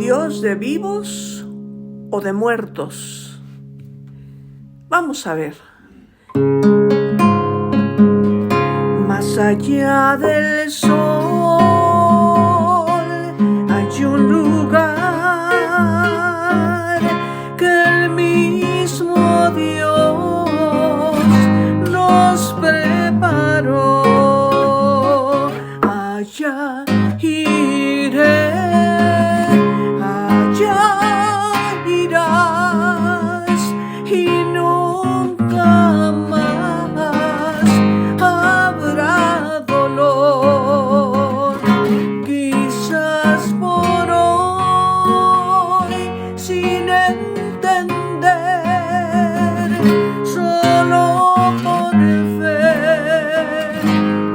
¿Dios de vivos o de muertos? Vamos a ver. Más allá del sol hay un lugar que el mismo Dios nos preparó. Allá iré, allá irás y nunca más habrá dolor. Quizás por hoy, sin entender, solo por fe,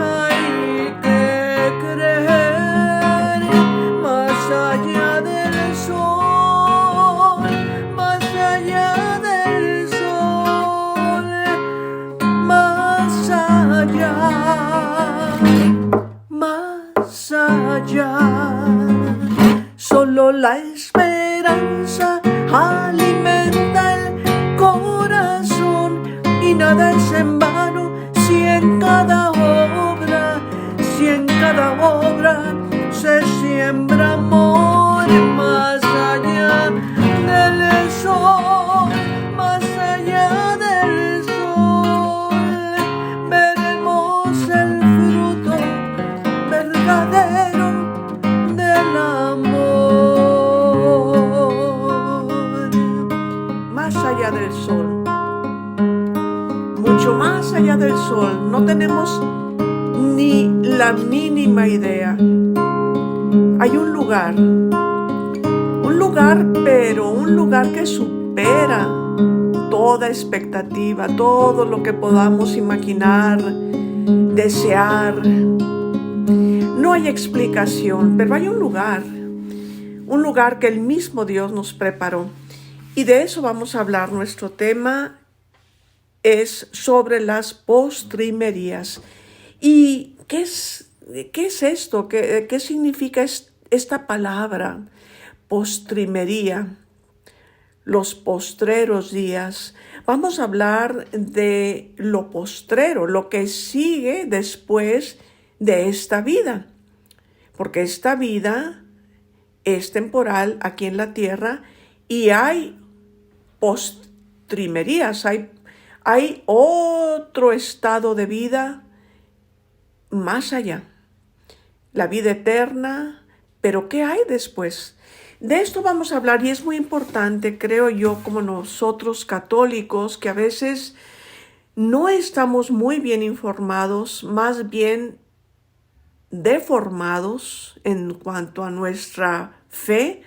hay que creer. Más allá del sol, más allá del sol, más allá, más allá. Solo la esperanza alimenta el corazón y nada es en vano si en cada obra se siembra amor. Más allá del sol, más allá del sol, veremos el fruto verdadero del amor. Más allá del sol, mucho más allá del sol, no tenemos ni la mínima idea. Hay un lugar, pero un lugar que supera toda expectativa, todo lo que podamos imaginar, desear. No hay explicación, pero hay un lugar que el mismo Dios nos preparó. Y de eso vamos a hablar. Nuestro tema es sobre las postrimerías. ¿Y qué es esto? ¿Qué significa esta palabra? Postrimería, los postreros días. Vamos a hablar de lo postrero, lo que sigue después de esta vida. Porque esta vida es temporal aquí en la tierra y hay postrimerías, hay otro estado de vida más allá, la vida eterna. Pero ¿qué hay después? De esto vamos a hablar y es muy importante, creo yo, como nosotros católicos, que a veces no estamos muy bien informados, más bien deformados en cuanto a nuestra fe,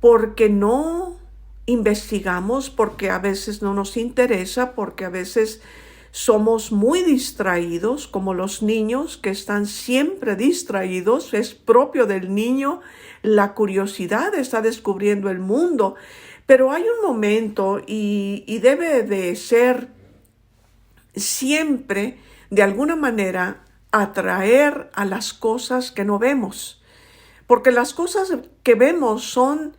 porque no investigamos, porque a veces no nos interesa, porque a veces somos muy distraídos, como los niños que están siempre distraídos. Es propio del niño, la curiosidad está descubriendo el mundo. Pero hay un momento y debe de ser siempre, de alguna manera, atraer a las cosas que no vemos. Porque las cosas que vemos son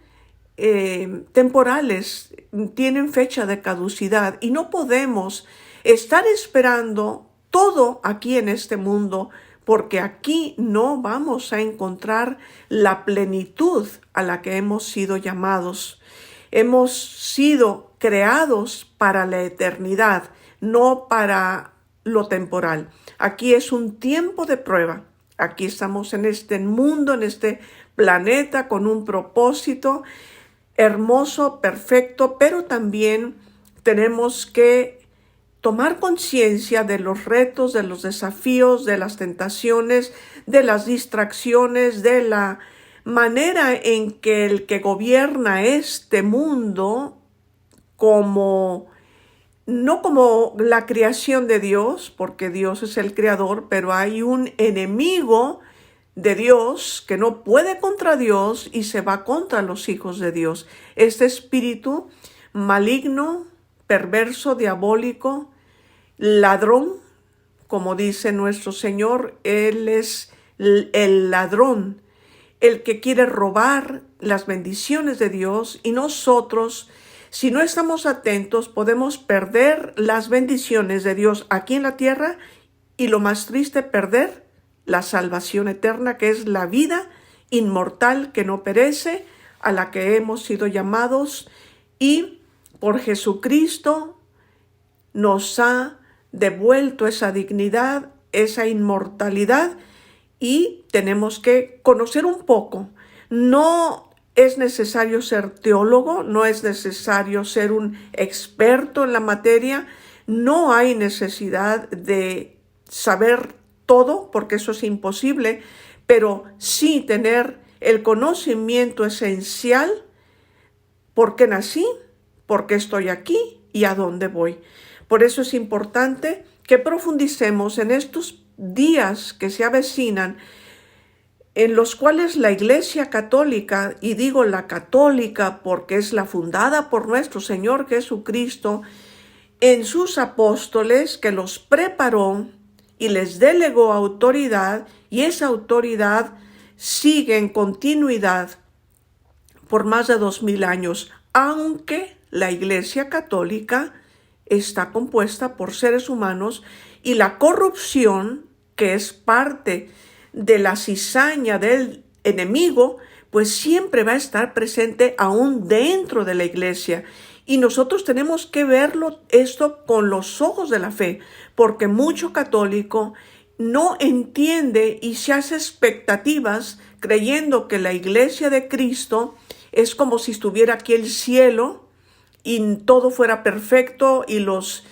temporales, tienen fecha de caducidad y no podemos estar esperando todo aquí en este mundo, porque aquí no vamos a encontrar la plenitud a la que hemos sido llamados. Hemos sido creados para la eternidad, no para lo temporal. Aquí es un tiempo de prueba. Aquí estamos en este mundo, en este planeta, con un propósito hermoso, perfecto, pero también tenemos que tomar conciencia de los retos, de los desafíos, de las tentaciones, de las distracciones, de la manera en que el que gobierna este mundo, no como la creación de Dios, porque Dios es el creador, pero hay un enemigo de Dios que no puede contra Dios y se va contra los hijos de Dios. Este espíritu maligno, perverso, diabólico, ladrón, como dice nuestro Señor, Él es el ladrón el que quiere robar las bendiciones de Dios, y nosotros, si no estamos atentos, podemos perder las bendiciones de Dios aquí en la tierra y, lo más triste, perder la salvación eterna, que es la vida inmortal que no perece, a la que hemos sido llamados, y por Jesucristo nos ha devuelto esa dignidad, esa inmortalidad, y tenemos que conocer un poco. No es necesario ser teólogo, no es necesario ser un experto en la materia, no hay necesidad de saber todo, porque eso es imposible, pero sí tener el conocimiento esencial: por qué nací, por qué estoy aquí y a dónde voy. Por eso es importante que profundicemos en estos días que se avecinan, en los cuales la Iglesia Católica, y digo la católica porque es la fundada por nuestro Señor Jesucristo, en sus apóstoles, que los preparó y les delegó autoridad, y esa autoridad sigue en continuidad por más de 2000 años, aunque la Iglesia Católica está compuesta por seres humanos, y la corrupción, que es parte de la cizaña del enemigo, pues siempre va a estar presente aún dentro de la iglesia. Y nosotros tenemos que verlo esto con los ojos de la fe, porque mucho católico no entiende y se hace expectativas creyendo que la iglesia de Cristo es como si estuviera aquí el cielo y todo fuera perfecto, y los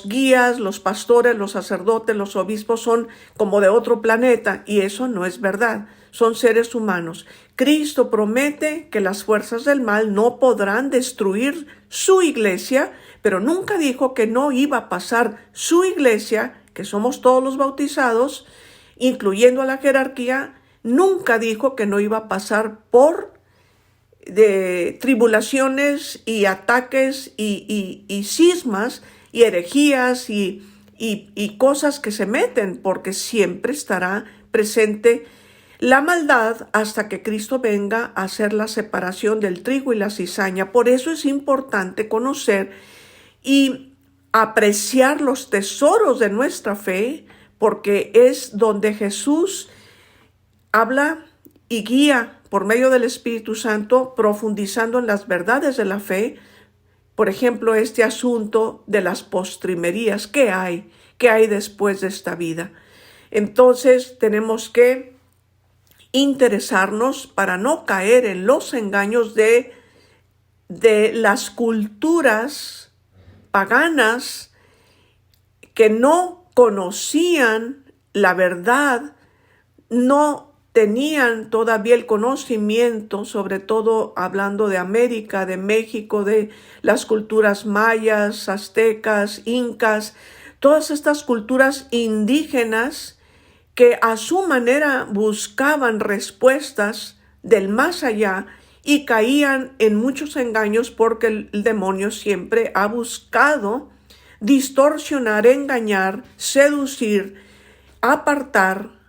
guías, los pastores, los sacerdotes, los obispos son como de otro planeta, y eso no es verdad. Son seres humanos. Cristo promete que las fuerzas del mal no podrán destruir su iglesia, pero nunca dijo que no iba a pasar su iglesia, que somos todos los bautizados, incluyendo a la jerarquía. Nunca dijo que no iba a pasar por de tribulaciones y ataques y cismas y herejías y cosas que se meten, porque siempre estará presente la maldad hasta que Cristo venga a hacer la separación del trigo y la cizaña. Por eso es importante conocer y apreciar los tesoros de nuestra fe, porque es donde Jesús habla y guía por medio del Espíritu Santo, profundizando en las verdades de la fe. Por ejemplo, este asunto de las postrimerías. ¿Qué hay? ¿Qué hay después de esta vida? Entonces tenemos que interesarnos para no caer en los engaños de las culturas paganas que no conocían la verdad, no tenían todavía el conocimiento, sobre todo hablando de América, de México, de las culturas mayas, aztecas, incas, todas estas culturas indígenas que a su manera buscaban respuestas del más allá y caían en muchos engaños, porque el demonio siempre ha buscado distorsionar, engañar, seducir, apartar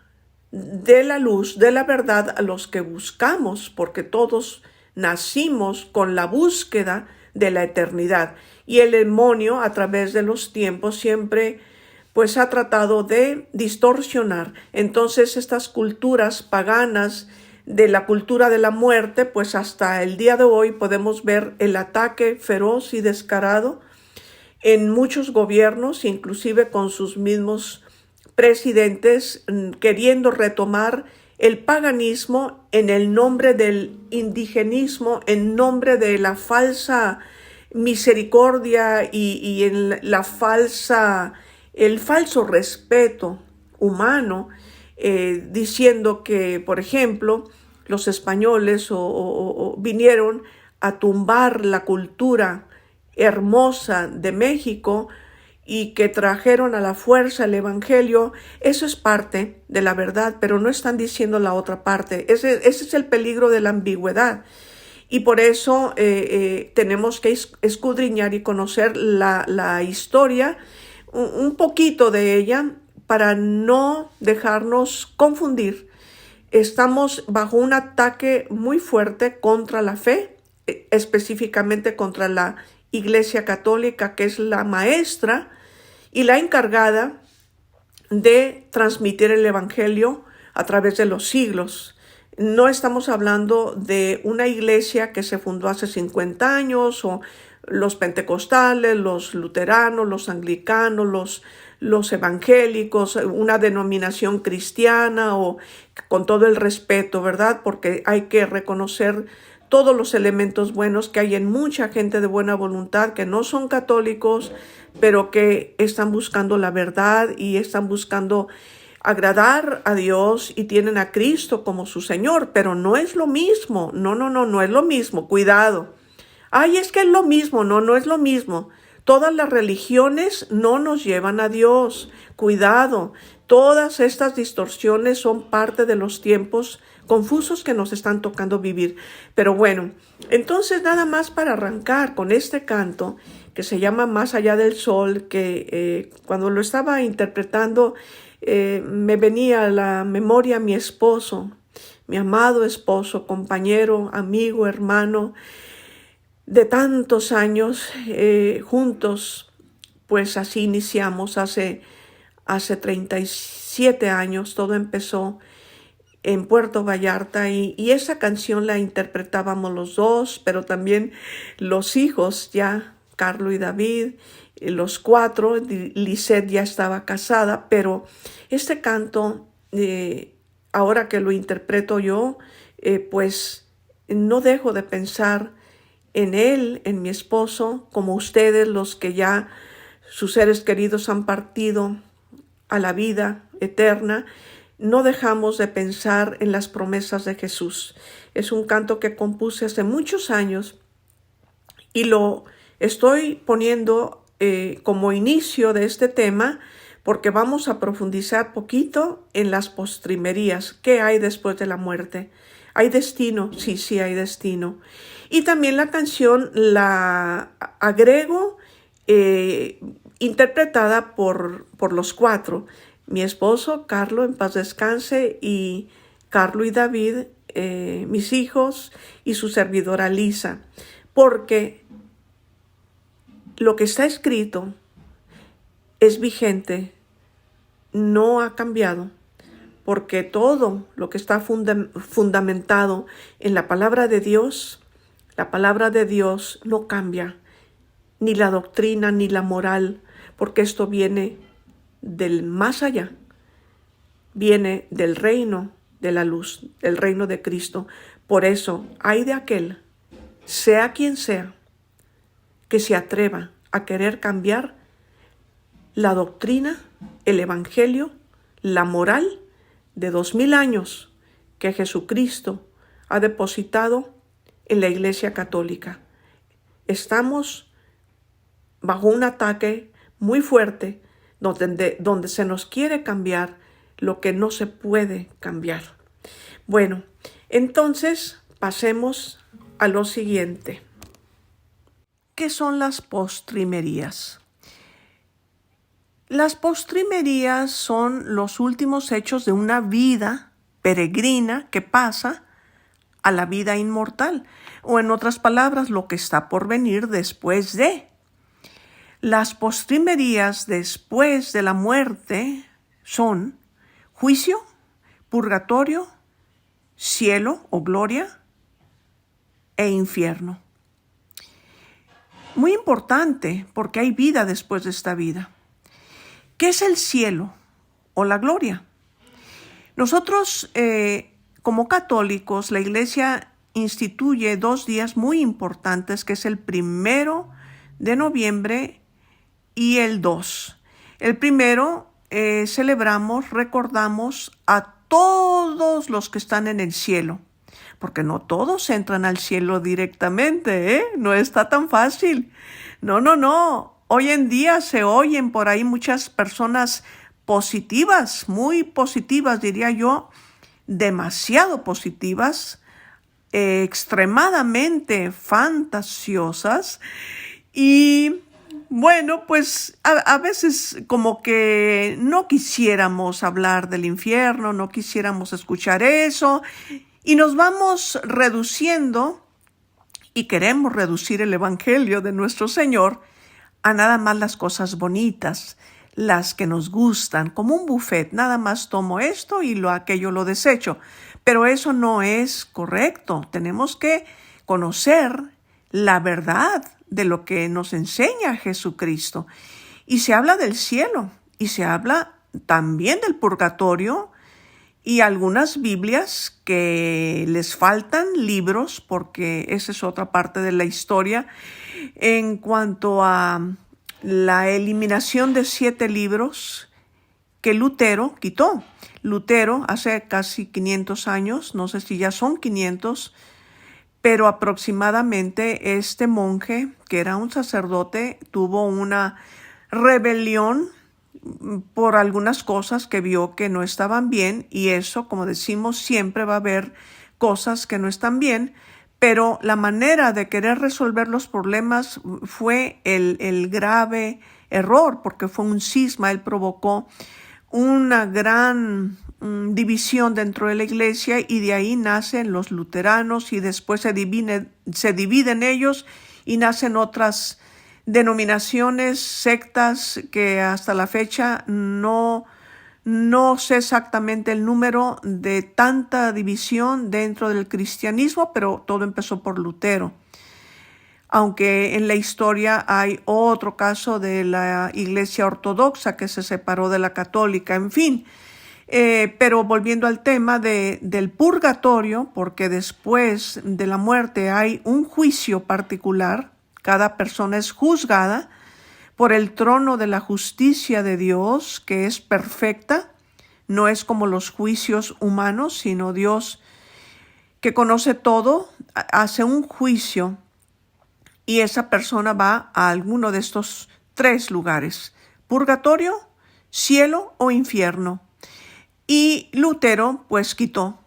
de la luz, de la verdad a los que buscamos, porque todos nacimos con la búsqueda de la eternidad. Y el demonio, a través de los tiempos, siempre pues ha tratado de distorsionar. Entonces estas culturas paganas de la cultura de la muerte, pues hasta el día de hoy podemos ver el ataque feroz y descarado en muchos gobiernos, inclusive con sus mismos presidentes, queriendo retomar el paganismo en el nombre del indigenismo, en nombre de la falsa misericordia y en el falso respeto humano, diciendo que, por ejemplo, los españoles vinieron a tumbar la cultura hermosa de México y que trajeron a la fuerza el evangelio. Eso es parte de la verdad, pero no están diciendo la otra parte. Ese es el peligro de la ambigüedad. Y por eso tenemos que escudriñar y conocer la historia, un poquito de ella, para no dejarnos confundir estamos bajo un ataque muy fuerte contra la fe, específicamente contra la Iglesia Católica, que es la maestra y la encargada de transmitir el Evangelio a través de los siglos. No estamos hablando de una iglesia que se fundó hace 50 años o los pentecostales, los luteranos, los anglicanos, los evangélicos, una denominación cristiana, o con todo el respeto, ¿verdad? Porque hay que reconocer todos los elementos buenos que hay en mucha gente de buena voluntad que no son católicos, pero que están buscando la verdad y están buscando agradar a Dios y tienen a Cristo como su Señor, pero no es lo mismo. No es lo mismo. Cuidado. Ay, es que es lo mismo. No es lo mismo. Todas las religiones no nos llevan a Dios. Cuidado. Todas estas distorsiones son parte de los tiempos confusos que nos están tocando vivir. Pero bueno, entonces nada más para arrancar con este canto que se llama Más allá del sol, que cuando lo estaba interpretando me venía a la memoria mi esposo, mi amado esposo, compañero, amigo, hermano de tantos años juntos. Pues así iniciamos hace 37 años. Todo empezó en Puerto Vallarta y esa canción la interpretábamos los dos, pero también los hijos ya, Carlos y David, los cuatro. Lisette ya estaba casada, pero este canto, ahora que lo interpreto yo, pues no dejo de pensar en él, en mi esposo, como ustedes, los que ya sus seres queridos han partido a la vida eterna. No dejamos de pensar en las promesas de Jesús. Es un canto que compuse hace muchos años y lo estoy poniendo como inicio de este tema, porque vamos a profundizar poquito en las postrimerías. ¿Qué hay después de la muerte? ¿Hay destino? Sí, hay destino. Y también la canción la agrego interpretada por los cuatro. Mi esposo, Carlos, en paz descanse, y Carlos y David, mis hijos, y su servidora Lisa. Porque lo que está escrito es vigente, no ha cambiado, porque todo lo que está fundamentado en la palabra de Dios no cambia, ni la doctrina ni la moral, porque esto viene del más allá, viene del reino de la luz, del reino de Cristo. Por eso, hay de aquel, sea quien sea, que se atreva a querer cambiar la doctrina, el evangelio, la moral de 2000 años que Jesucristo ha depositado en la Iglesia Católica. Estamos bajo un ataque muy fuerte donde se nos quiere cambiar lo que no se puede cambiar. Bueno, entonces pasemos a lo siguiente. ¿Qué son las postrimerías? Las postrimerías son los últimos hechos de una vida peregrina que pasa a la vida inmortal, o en otras palabras, lo que está por venir después de. Las postrimerías después de la muerte son juicio, purgatorio, cielo o gloria e infierno. Muy importante, porque hay vida después de esta vida. ¿Qué es el cielo o la gloria? Nosotros, como católicos, la Iglesia instituye 2 días muy importantes, que es el 1 de noviembre y el 2. El 1 celebramos, recordamos a todos los que están en el cielo, porque no todos entran al cielo directamente, no está tan fácil. No. Hoy en día se oyen por ahí muchas personas positivas, muy positivas, diría yo, demasiado positivas, extremadamente fantasiosas, y Bueno, pues a veces como que no quisiéramos hablar del infierno, no quisiéramos escuchar eso y nos vamos reduciendo y queremos reducir el evangelio de nuestro Señor a nada más las cosas bonitas, las que nos gustan, como un buffet, nada más tomo esto y aquello lo desecho. Pero eso no es correcto. Tenemos que conocer la verdad de lo que nos enseña Jesucristo. Y se habla del cielo y se habla también del purgatorio y algunas Biblias que les faltan libros, porque esa es otra parte de la historia, en cuanto a la eliminación de 7 libros que Lutero quitó. Lutero hace casi 500 años, no sé si ya son 500, pero aproximadamente este monje, que era un sacerdote, tuvo una rebelión por algunas cosas que vio que no estaban bien, y eso, como decimos, siempre va a haber cosas que no están bien, pero la manera de querer resolver los problemas fue el grave error, porque fue un cisma. Él provocó una gran división dentro de la iglesia y de ahí nacen los luteranos y después se dividen ellos y nacen otras denominaciones, sectas que hasta la fecha no sé exactamente el número de tanta división dentro del cristianismo, pero todo empezó por Lutero. Aunque en la historia hay otro caso de la iglesia ortodoxa que se separó de la católica, en fin. Pero volviendo al tema del purgatorio, porque después de la muerte hay un juicio particular, cada persona es juzgada por el trono de la justicia de Dios, que es perfecta, no es como los juicios humanos, sino Dios que conoce todo, hace un juicio y esa persona va a alguno de estos 3 lugares: purgatorio, cielo o infierno. Y Lutero pues quitó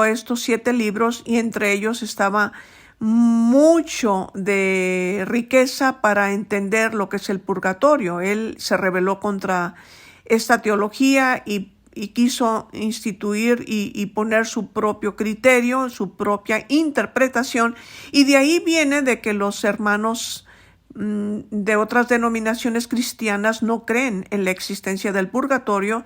estos 7 libros y entre ellos estaba mucho de riqueza para entender lo que es el purgatorio. Él se rebeló contra esta teología y quiso instituir y poner su propio criterio, su propia interpretación, y de ahí viene de que los hermanos de otras denominaciones cristianas no creen en la existencia del purgatorio.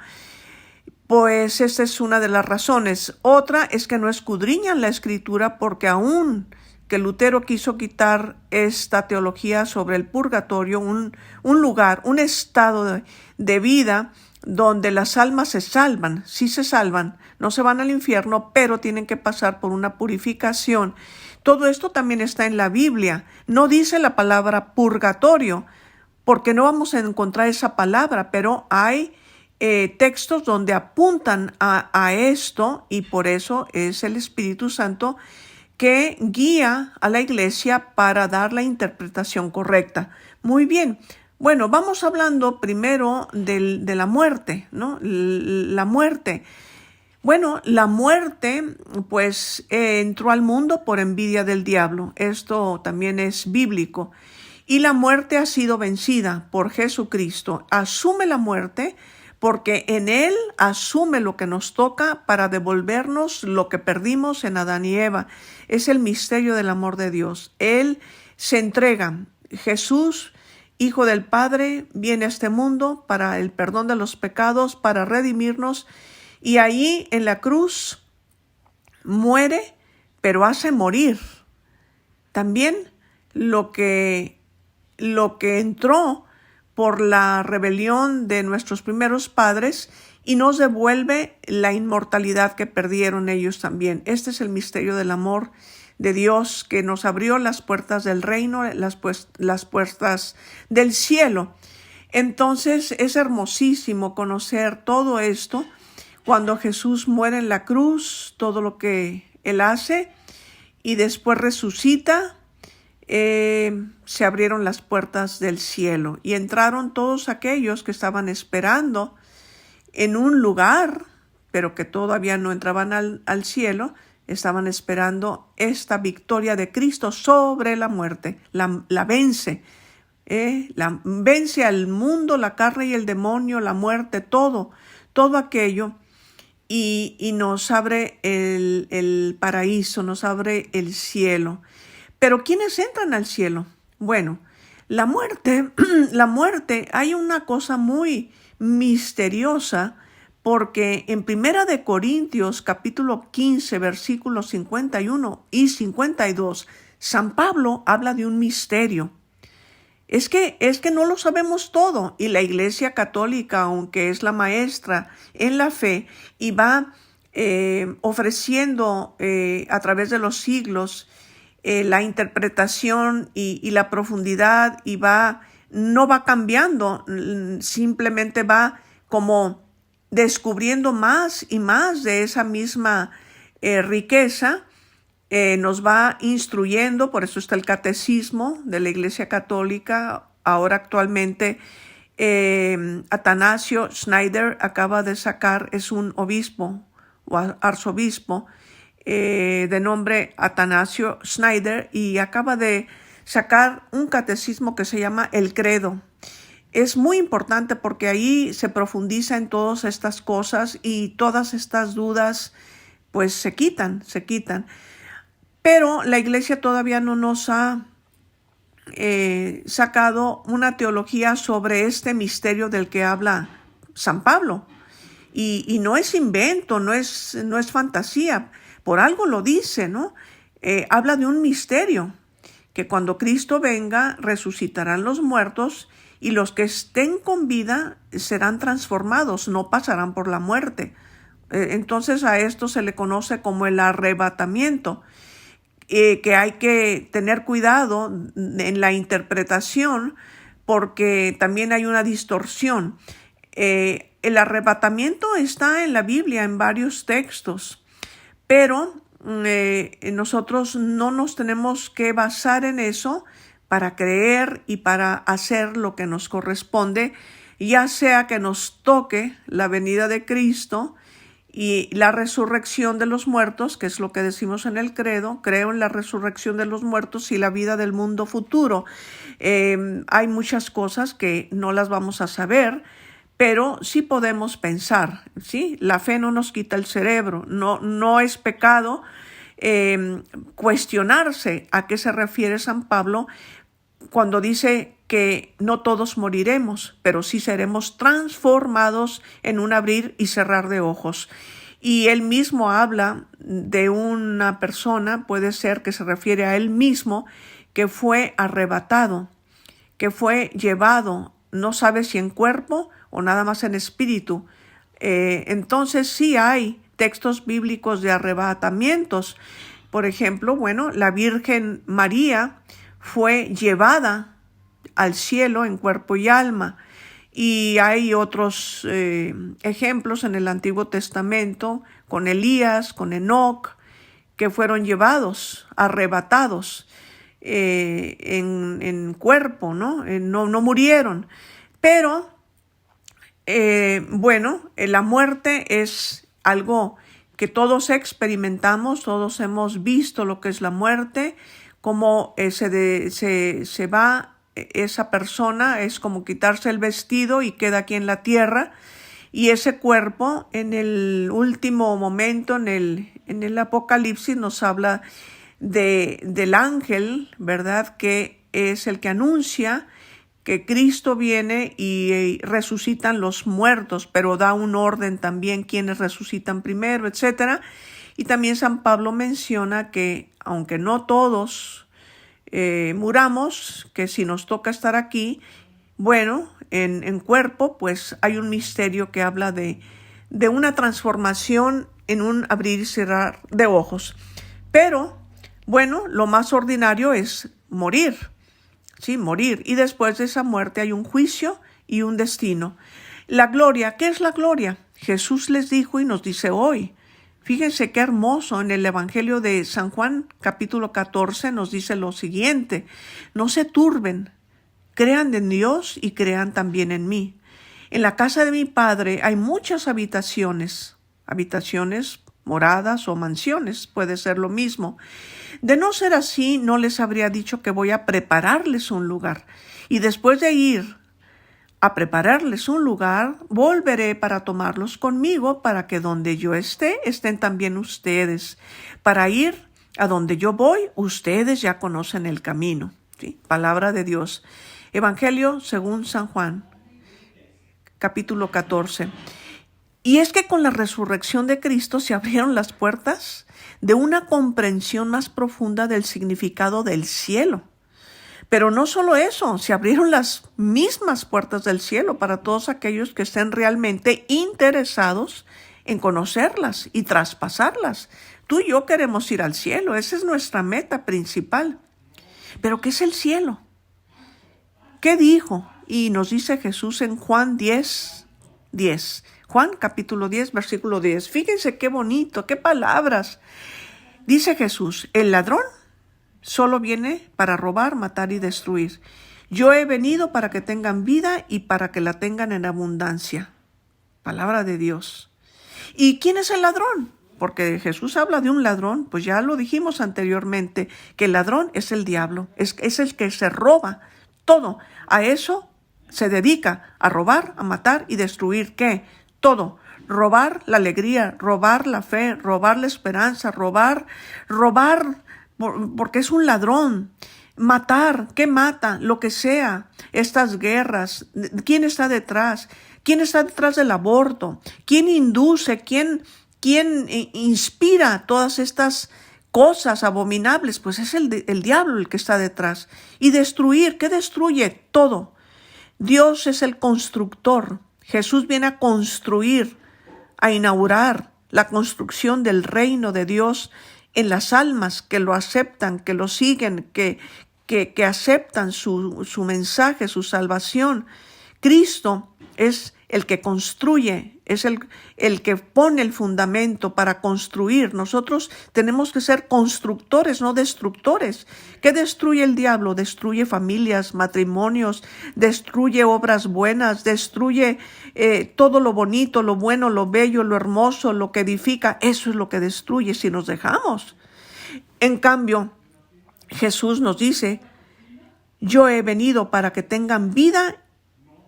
Pues esta es una de las razones. Otra es que no escudriñan la escritura, porque aún que Lutero quiso quitar esta teología sobre el purgatorio, un lugar, un estado de vida donde las almas se salvan, sí se salvan, no se van al infierno, pero tienen que pasar por una purificación. Todo esto también está en la Biblia. No dice la palabra purgatorio, porque no vamos a encontrar esa palabra, pero hay textos donde apuntan a esto, y por eso es el Espíritu Santo que guía a la iglesia para dar la interpretación correcta. Muy bien. Bueno, vamos hablando primero de la muerte, ¿no? La muerte. Bueno, la muerte pues entró al mundo por envidia del diablo. Esto también es bíblico. Y la muerte ha sido vencida por Jesucristo. Asume la muerte porque en Él asume lo que nos toca para devolvernos lo que perdimos en Adán y Eva. Es el misterio del amor de Dios. Él se entrega. Jesús, Hijo del Padre, viene a este mundo para el perdón de los pecados, para redimirnos, y ahí en la cruz muere, pero hace morir también lo que entró por la rebelión de nuestros primeros padres y nos devuelve la inmortalidad que perdieron ellos también. Este es el misterio del amor de Dios, que nos abrió las puertas del reino, las puertas del cielo. Entonces es hermosísimo conocer todo esto cuando Jesús muere en la cruz, todo lo que Él hace, y después resucita. Se abrieron las puertas del cielo y entraron todos aquellos que estaban esperando en un lugar, pero que todavía no entraban al cielo. Estaban esperando esta victoria de Cristo sobre la muerte. La vence. Vence al mundo, la carne y el demonio, la muerte, todo aquello, y nos abre el paraíso, nos abre el cielo. Pero ¿quiénes entran al cielo? Bueno, la muerte, hay una cosa muy misteriosa, porque en Primera de Corintios, capítulo 15, versículos 51 y 52, San Pablo habla de un misterio. Es que no lo sabemos todo, y la Iglesia Católica, aunque es la maestra en la fe y va ofreciendo a través de los siglos la interpretación y la profundidad, y no va cambiando, simplemente va como descubriendo más y más de esa misma riqueza. Nos va instruyendo, por eso está el catecismo de la Iglesia Católica. Ahora actualmente Atanasio Schneider acaba de sacar, es un obispo o arzobispo de nombre Atanasio Schneider, y acaba de sacar un catecismo que se llama El Credo. Es muy importante porque ahí se profundiza en todas estas cosas, y todas estas dudas pues se quitan. Pero la Iglesia todavía no nos ha sacado una teología sobre este misterio del que habla San Pablo. Y no es invento, no es fantasía, por algo lo dice, ¿no? Habla de un misterio, que cuando Cristo venga resucitarán los muertos, y los que estén con vida serán transformados, no pasarán por la muerte. Entonces a esto se le conoce como el arrebatamiento, que hay que tener cuidado en la interpretación, porque también hay una distorsión. El arrebatamiento está en la Biblia en varios textos, pero nosotros no nos tenemos que basar en eso para creer y para hacer lo que nos corresponde, ya sea que nos toque la venida de Cristo y la resurrección de los muertos, que es lo que decimos en el credo. Creo en la resurrección de los muertos y la vida del mundo futuro. Hay muchas cosas que no las vamos a saber, pero sí podemos pensar, ¿sí? La fe no nos quita el cerebro, no es pecado cuestionarse a qué se refiere San Pablo cuando dice que no todos moriremos, pero sí seremos transformados en un abrir y cerrar de ojos. Y él mismo habla de una persona, puede ser que se refiere a él mismo, que fue arrebatado, que fue llevado, no sabe si en cuerpo o nada más en espíritu. Entonces sí hay textos bíblicos de arrebatamientos. Por ejemplo, la Virgen María fue llevada al cielo en cuerpo y alma. Y hay otros ejemplos en el Antiguo Testamento, con Elías, con Enoc, que fueron llevados, arrebatados en cuerpo, ¿no? No murieron. Pero, la muerte es algo que todos experimentamos, todos hemos visto lo que es la muerte, cómo se va esa persona, es como quitarse el vestido y queda aquí en la tierra, y ese cuerpo en el último momento, en el Apocalipsis, nos habla del ángel, ¿verdad?, que es el que anuncia que Cristo viene y resucitan los muertos, pero da un orden también quienes resucitan primero, etc. Y también San Pablo menciona que aunque no todos muramos, que si nos toca estar aquí, en cuerpo, pues hay un misterio que habla de una transformación en un abrir y cerrar de ojos. Pero, lo más ordinario es morir. Sí, morir. Y después de esa muerte hay un juicio y un destino. La gloria, ¿qué es la gloria? Jesús les dijo y nos dice hoy. Fíjense qué hermoso, en el Evangelio de San Juan, capítulo 14, nos dice lo siguiente: no se turben, crean en Dios y crean también en mí. En la casa de mi Padre hay muchas habitaciones, moradas o mansiones, puede ser lo mismo. De no ser así, no les habría dicho que voy a prepararles un lugar. Y después de ir a prepararles un lugar, volveré para tomarlos conmigo, para que donde yo esté, estén también ustedes. Para ir a donde yo voy, ustedes ya conocen el camino. ¿Sí? Palabra de Dios. Evangelio según San Juan, capítulo 14. Y es que con la resurrección de Cristo se abrieron las puertas de una comprensión más profunda del significado del cielo. Pero no solo eso, se abrieron las mismas puertas del cielo para todos aquellos que estén realmente interesados en conocerlas y traspasarlas. Tú y yo queremos ir al cielo, esa es nuestra meta principal. ¿Pero qué es el cielo? ¿Qué dijo? Y nos dice Jesús en Juan 10. Juan capítulo 10, versículo 10. Fíjense qué bonito, qué palabras. Dice Jesús, el ladrón solo viene para robar, matar y destruir. Yo he venido para que tengan vida y para que la tengan en abundancia. Palabra de Dios. ¿Y quién es el ladrón? Porque Jesús habla de un ladrón, pues ya lo dijimos anteriormente, que el ladrón es el diablo, es el que se roba todo. A eso se dedica, a robar, a matar y destruir. ¿Qué? Todo. Robar la alegría, robar la fe, robar la esperanza, robar, porque es un ladrón. Matar, ¿qué mata? Lo que sea. Estas guerras, ¿quién está detrás? ¿Quién está detrás del aborto? ¿Quién induce? ¿Quién inspira todas estas cosas abominables? Pues es el diablo el que está detrás. Y destruir, ¿qué destruye? Todo. Dios es el constructor. Jesús viene a construir, a inaugurar la construcción del reino de Dios en las almas que lo aceptan, que lo siguen, que aceptan su mensaje, su salvación. Cristo es el que construye, es el que pone el fundamento para construir. Nosotros tenemos que ser constructores, no destructores. ¿Qué destruye el diablo? Destruye familias, matrimonios, destruye obras buenas, destruye todo lo bonito, lo bueno, lo bello, lo hermoso, lo que edifica. Eso es lo que destruye si nos dejamos. En cambio, Jesús nos dice, yo he venido para que tengan vida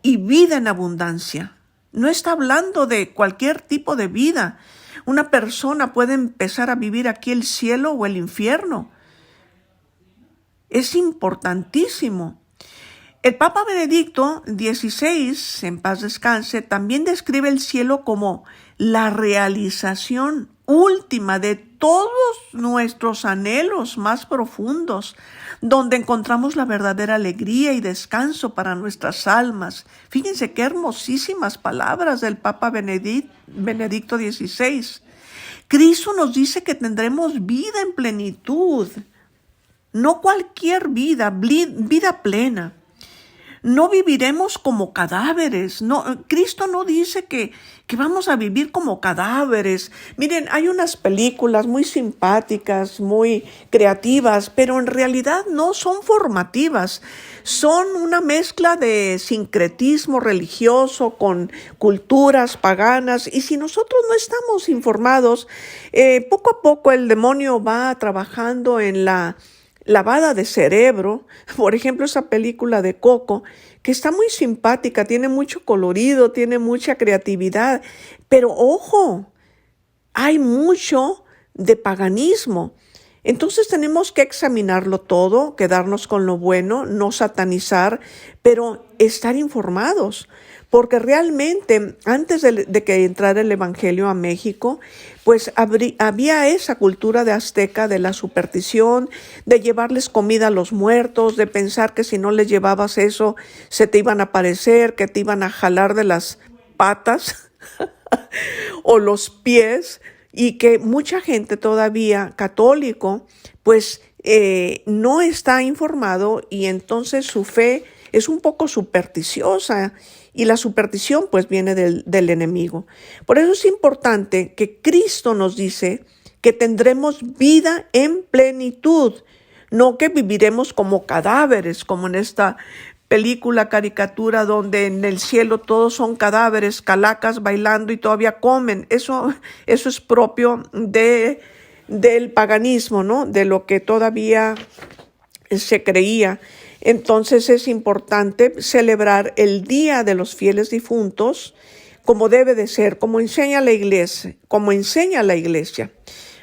y vida en abundancia. No está hablando de cualquier tipo de vida. Una persona puede empezar a vivir aquí el cielo o el infierno. Es importantísimo. El Papa Benedicto XVI, en paz descanse, también describe el cielo como la realización última de todos nuestros anhelos más profundos, donde encontramos la verdadera alegría y descanso para nuestras almas. Fíjense qué hermosísimas palabras del Papa Benedicto XVI. Cristo nos dice que tendremos vida en plenitud, no cualquier vida, vida plena. No viviremos como cadáveres. No, Cristo no dice que vamos a vivir como cadáveres. Miren, hay unas películas muy simpáticas, muy creativas, pero en realidad no son formativas. Son una mezcla de sincretismo religioso con culturas paganas. Y si nosotros no estamos informados, poco a poco el demonio va trabajando en la lavada de cerebro. Por ejemplo, esa película de Coco, que está muy simpática, tiene mucho colorido, tiene mucha creatividad, pero ojo, hay mucho de paganismo. Entonces tenemos que examinarlo todo, quedarnos con lo bueno, no satanizar, pero estar informados. Porque realmente antes de que entrara el Evangelio a México, pues había esa cultura de azteca de la superstición, de llevarles comida a los muertos, de pensar que si no les llevabas eso, se te iban a aparecer, que te iban a jalar de las patas o los pies, y que mucha gente todavía católico, pues no está informado y entonces su fe es un poco supersticiosa. Y la superstición pues viene del enemigo. Por eso es importante que Cristo nos dice que tendremos vida en plenitud, no que viviremos como cadáveres, como en esta película caricatura donde en el cielo todos son cadáveres, calacas bailando y todavía comen. Eso es propio del paganismo, ¿no? De lo que todavía se creía. Entonces es importante celebrar el Día de los Fieles Difuntos como debe de ser, como enseña la iglesia.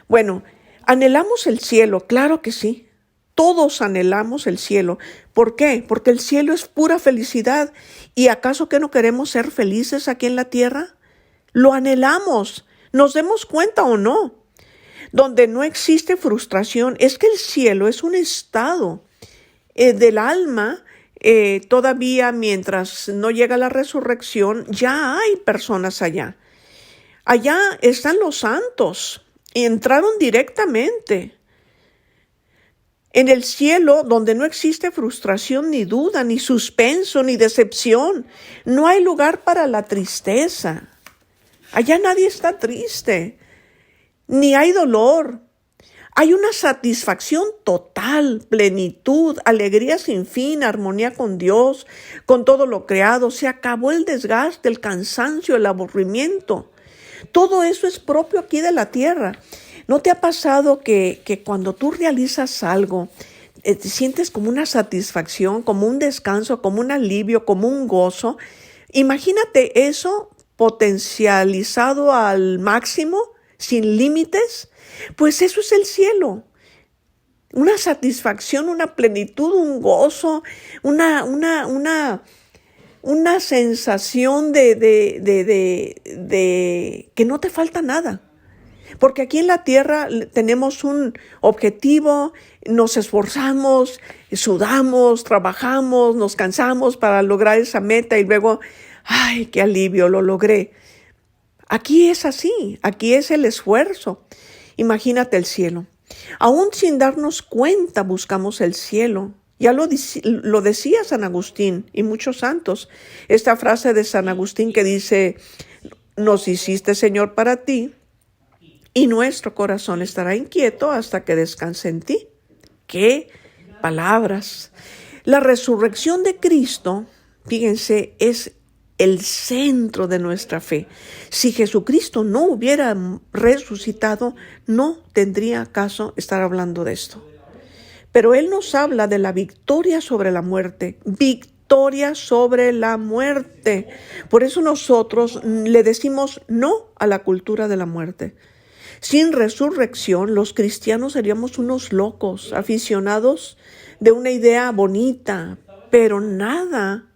Bueno, ¿anhelamos el cielo? Claro que sí. Todos anhelamos el cielo. ¿Por qué? Porque el cielo es pura felicidad. ¿Y acaso que no queremos ser felices aquí en la tierra? Lo anhelamos, nos demos cuenta o no. Donde no existe frustración, es que el cielo es un estado del alma. Todavía mientras no llega la resurrección, ya hay personas allá. Allá están los santos y entraron directamente. En el cielo, donde no existe frustración, ni duda, ni suspenso, ni decepción, no hay lugar para la tristeza. Allá nadie está triste, ni hay dolor. Hay una satisfacción total, plenitud, alegría sin fin, armonía con Dios, con todo lo creado. Se acabó el desgaste, el cansancio, el aburrimiento. Todo eso es propio aquí de la tierra. ¿No te ha pasado que cuando tú realizas algo, te sientes como una satisfacción, como un descanso, como un alivio, como un gozo? Imagínate eso potencializado al máximo, sin límites. Pues eso es el cielo. Una satisfacción, una plenitud, un gozo, una sensación de que no te falta nada. Porque aquí en la tierra tenemos un objetivo, nos esforzamos, sudamos, trabajamos, nos cansamos para lograr esa meta y luego, ¡ay, qué alivio, lo logré! Aquí es así, aquí es el esfuerzo. Imagínate el cielo. Aún sin darnos cuenta buscamos el cielo. Ya lo decía San Agustín y muchos santos. Esta frase de San Agustín que dice, nos hiciste, Señor, para ti, y nuestro corazón estará inquieto hasta que descanse en ti. ¡Qué palabras! La resurrección de Cristo, fíjense, es el centro de nuestra fe. Si Jesucristo no hubiera resucitado, no tendría caso estar hablando de esto. Pero Él nos habla de la victoria sobre la muerte. Victoria sobre la muerte. Por eso nosotros le decimos no a la cultura de la muerte. Sin resurrección, los cristianos seríamos unos locos, aficionados de una idea bonita, pero nada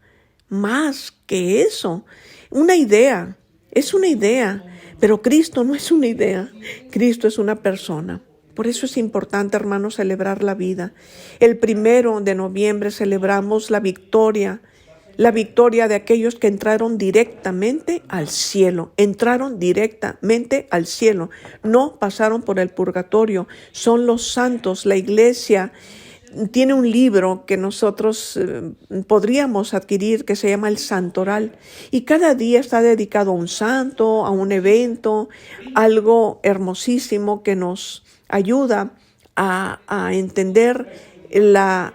más que eso. Una idea, es una idea, pero Cristo no es una idea, Cristo es una persona. Por eso es importante, hermanos, celebrar la vida. El 1 de noviembre celebramos la victoria de aquellos que entraron directamente al cielo, no pasaron por el purgatorio, son los santos. La iglesia tiene un libro que nosotros podríamos adquirir que se llama el Santoral y cada día está dedicado a un santo, a un evento, algo hermosísimo que nos ayuda a entender la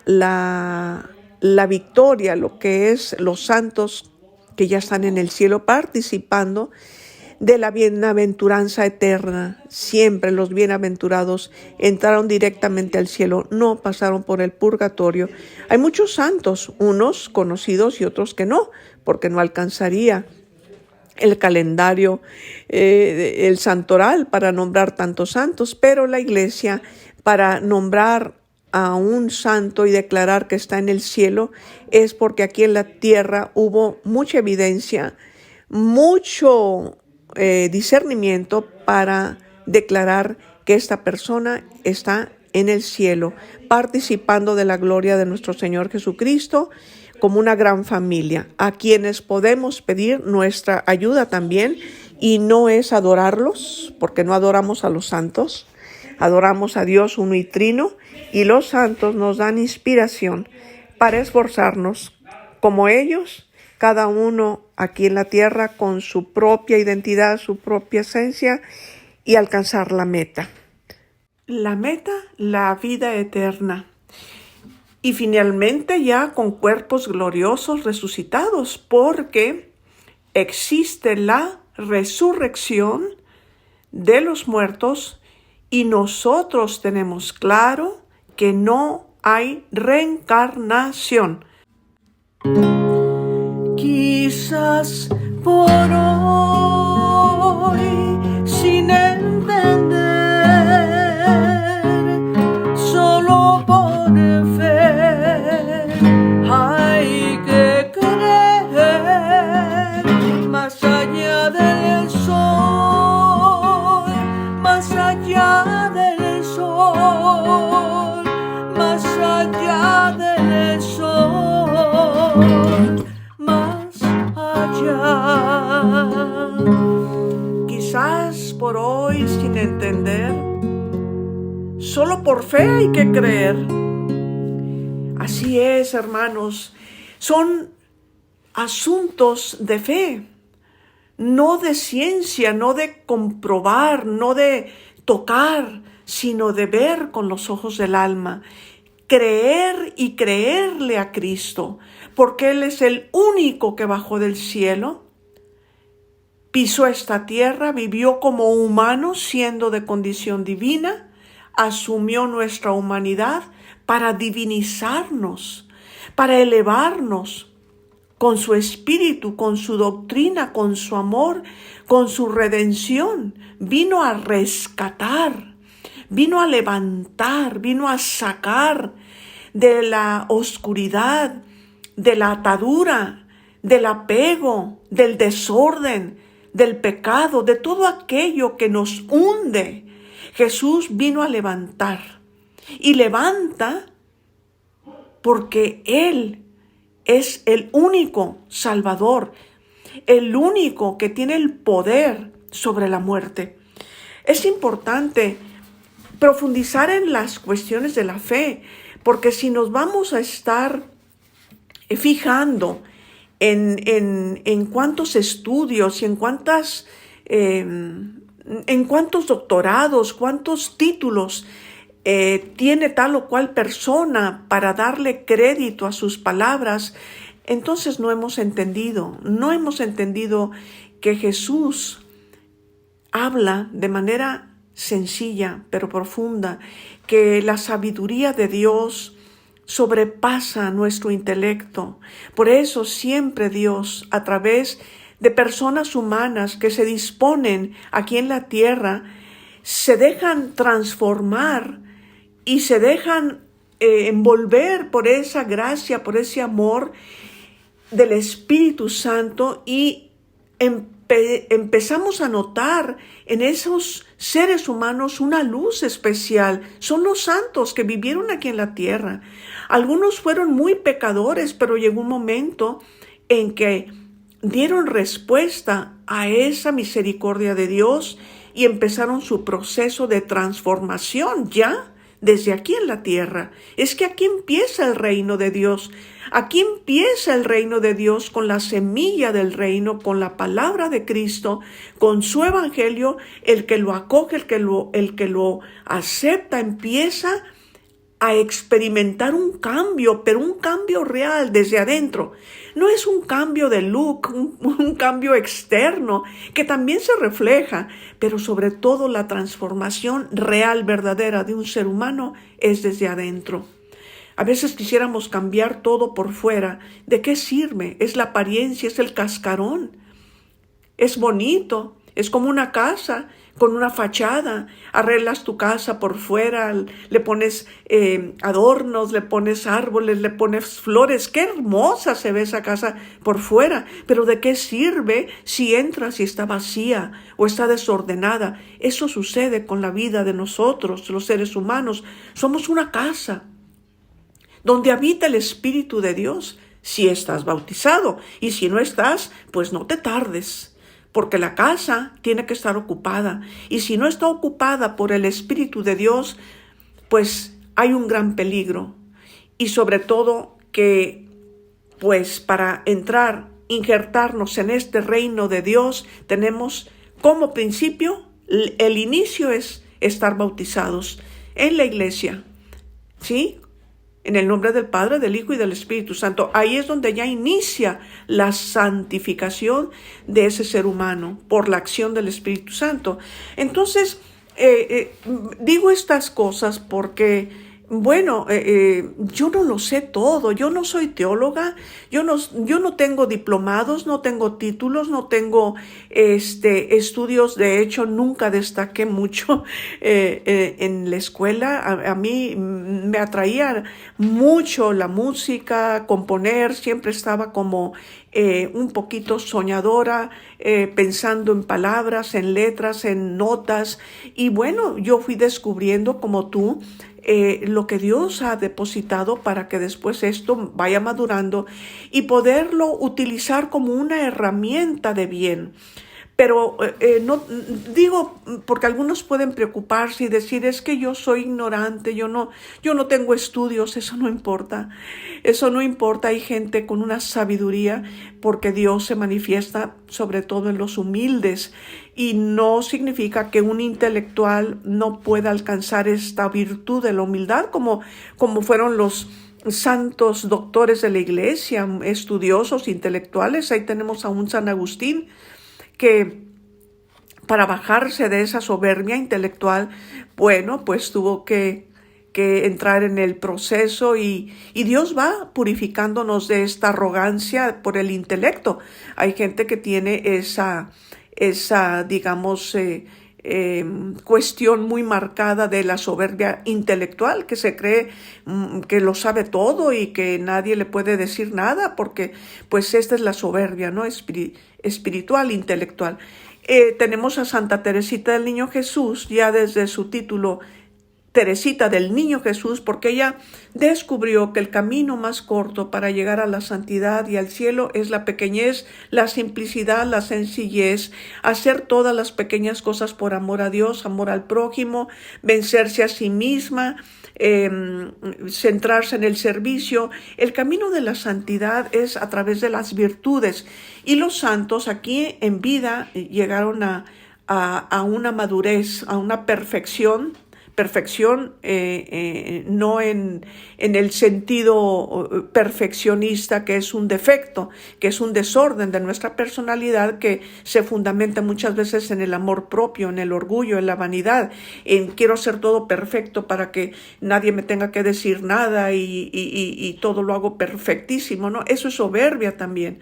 victoria, lo que es los santos que ya están en el cielo participando de la bienaventuranza eterna. Siempre los bienaventurados entraron directamente al cielo, no pasaron por el purgatorio. Hay muchos santos, unos conocidos y otros que no, porque no alcanzaría el calendario, el santoral para nombrar tantos santos, pero la iglesia para nombrar a un santo y declarar que está en el cielo es porque aquí en la tierra hubo mucha evidencia, mucho discernimiento para declarar que esta persona está en el cielo, participando de la gloria de nuestro Señor Jesucristo como una gran familia, a quienes podemos pedir nuestra ayuda también, y no es adorarlos, porque no adoramos a los santos, adoramos a Dios uno y trino, y los santos nos dan inspiración para esforzarnos como ellos, cada uno aquí en la tierra con su propia identidad, su propia esencia, y alcanzar la meta. La meta, la vida eterna. Y finalmente ya con cuerpos gloriosos resucitados, porque existe la resurrección de los muertos y nosotros tenemos claro que no hay reencarnación. Quizás por hoy, sin entender, solo por fe, hay que creer más allá del sol, más allá del sol, más allá del sol, más allá. Quizás por hoy sin entender, solo por fe hay que creer. Así es, hermanos, son asuntos de fe, no de ciencia, no de comprobar, no de tocar, sino de ver con los ojos del alma. Creer y creerle a Cristo, porque Él es el único que bajó del cielo, pisó esta tierra, vivió como humano siendo de condición divina, asumió nuestra humanidad para divinizarnos, para elevarnos con su espíritu, con su doctrina, con su amor, con su redención. Vino a rescatar, vino a levantar, vino a sacar de la oscuridad, de la atadura, del apego, del desorden, del pecado, de todo aquello que nos hunde. Jesús vino a levantar y levanta porque Él es el único Salvador, el único que tiene el poder sobre la muerte. Es importante profundizar en las cuestiones de la fe, porque si nos vamos a estar fijando en cuántos estudios y en cuántos doctorados, cuántos títulos tiene tal o cual persona para darle crédito a sus palabras, entonces no hemos entendido que Jesús habla de manera sencilla pero profunda, que la sabiduría de Dios sobrepasa nuestro intelecto. Por eso siempre Dios, a través de personas humanas que se disponen aquí en la tierra, se dejan transformar y se dejan envolver por esa gracia, por ese amor del Espíritu Santo, y empezamos a notar en esos seres humanos una luz especial. Son los santos que vivieron aquí en la tierra. Algunos fueron muy pecadores, pero llegó un momento en que dieron respuesta a esa misericordia de Dios y empezaron su proceso de transformación ya desde aquí en la tierra. Es que aquí empieza el reino de Dios. Aquí empieza el reino de Dios con la semilla del reino, con la palabra de Cristo, con su evangelio. El que lo acoge, el que lo acepta, empieza a experimentar un cambio, pero un cambio real desde adentro. No es un cambio de look, un cambio externo que también se refleja, pero sobre todo la transformación real, verdadera de un ser humano es desde adentro. A veces quisiéramos cambiar todo por fuera. ¿De qué sirve? Es la apariencia, es el cascarón. Es bonito, es como una casa con una fachada. Arreglas tu casa por fuera, le pones adornos, le pones árboles, le pones flores. ¡Qué hermosa se ve esa casa por fuera! Pero ¿de qué sirve si entras y está vacía o está desordenada? Eso sucede con la vida de nosotros, los seres humanos. Somos una casa donde habita el Espíritu de Dios, si estás bautizado. Y si no estás, pues no te tardes, porque la casa tiene que estar ocupada. Y si no está ocupada por el Espíritu de Dios, pues hay un gran peligro. Y sobre todo que, pues para entrar, injertarnos en este reino de Dios, tenemos como principio, el inicio es estar bautizados en la iglesia, ¿sí? En el nombre del Padre, del Hijo y del Espíritu Santo. Ahí es donde ya inicia la santificación de ese ser humano por la acción del Espíritu Santo. Entonces, digo estas cosas porque Bueno, yo no lo sé todo, yo no soy teóloga, yo no tengo diplomados, no tengo títulos, no tengo estudios. De hecho, nunca destaqué mucho en la escuela. A mí me atraía mucho la música, componer, siempre estaba como un poquito soñadora, pensando en palabras, en letras, en notas. Y bueno, yo fui descubriendo como tú lo que Dios ha depositado para que después esto vaya madurando y poderlo utilizar como una herramienta de bien. Pero no digo, porque algunos pueden preocuparse y decir, es que yo soy ignorante, yo no tengo estudios. Eso no importa. Eso no importa. Hay gente con una sabiduría, porque Dios se manifiesta sobre todo en los humildes, y no significa que un intelectual no pueda alcanzar esta virtud de la humildad, como fueron los santos doctores de la iglesia, estudiosos, intelectuales. Ahí tenemos a un San Agustín, que para bajarse de esa soberbia intelectual, bueno, pues tuvo que entrar en el proceso, y Dios va purificándonos de esta arrogancia por el intelecto. Hay gente que tiene esa digamos, cuestión muy marcada de la soberbia intelectual, que se cree que lo sabe todo y que nadie le puede decir nada, porque pues esta es la soberbia, ¿no? Espiritual, intelectual. Tenemos a Santa Teresita del Niño Jesús, ya desde su título Teresita del Niño Jesús, porque ella descubrió que el camino más corto para llegar a la santidad y al cielo es la pequeñez, la simplicidad, la sencillez, hacer todas las pequeñas cosas por amor a Dios, amor al prójimo, vencerse a sí misma, centrarse en el servicio. El camino de la santidad es a través de las virtudes, y los santos aquí en vida llegaron a una madurez, a una perfección, no en el sentido perfeccionista, que es un defecto, que es un desorden de nuestra personalidad, que se fundamenta muchas veces en el amor propio, en el orgullo, en la vanidad, en quiero hacer todo perfecto para que nadie me tenga que decir nada, y todo lo hago perfectísimo, ¿no? Eso es soberbia también.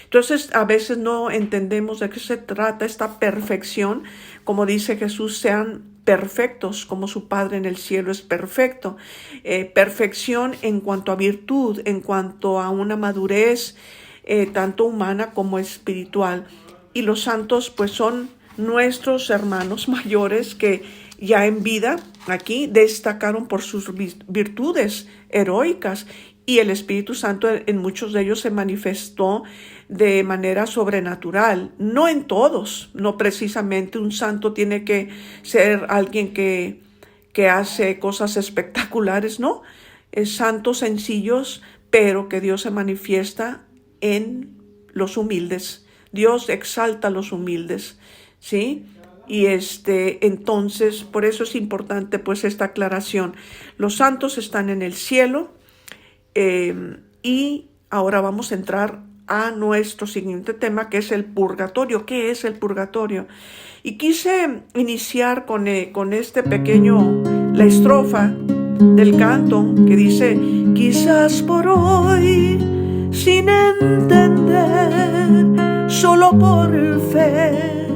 Entonces, a veces no entendemos de qué se trata esta perfección. Como dice Jesús, sean perfectos como su Padre en el cielo es perfecto. Perfección en cuanto a virtud, en cuanto a una madurez, tanto humana como espiritual. Y los santos pues son nuestros hermanos mayores, que ya en vida aquí destacaron por sus virtudes heroicas, y el Espíritu Santo en muchos de ellos se manifestó de manera sobrenatural. No en todos, no precisamente un santo tiene que ser alguien que hace cosas espectaculares, no. Es santos sencillos, pero que Dios se manifiesta en los humildes. Dios exalta a los humildes, ¿sí? Y entonces, por eso es importante pues esta aclaración. Los santos están en el cielo. Y ahora vamos a entrar a nuestro siguiente tema, que es el purgatorio. ¿Qué es el purgatorio? Y quise iniciar con este pequeño, la estrofa del canto, que dice: quizás por hoy, sin entender, solo por fe,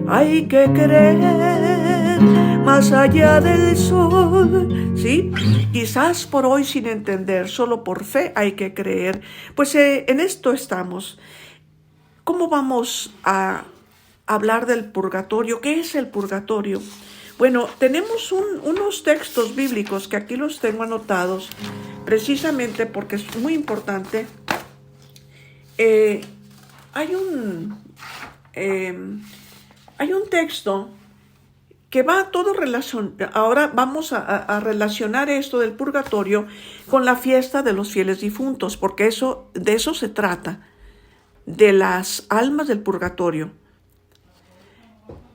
hay que creer más allá del sol. ¿Sí? Quizás por hoy, sin entender, solo por fe hay que creer. Pues en esto estamos. ¿Cómo vamos a hablar del purgatorio? ¿Qué es el purgatorio? Bueno, tenemos unos textos bíblicos que aquí los tengo anotados, precisamente porque es muy importante. Hay un texto que va todo relacionado. Ahora vamos a relacionar esto del purgatorio con la fiesta de los fieles difuntos, porque de eso se trata, de las almas del purgatorio.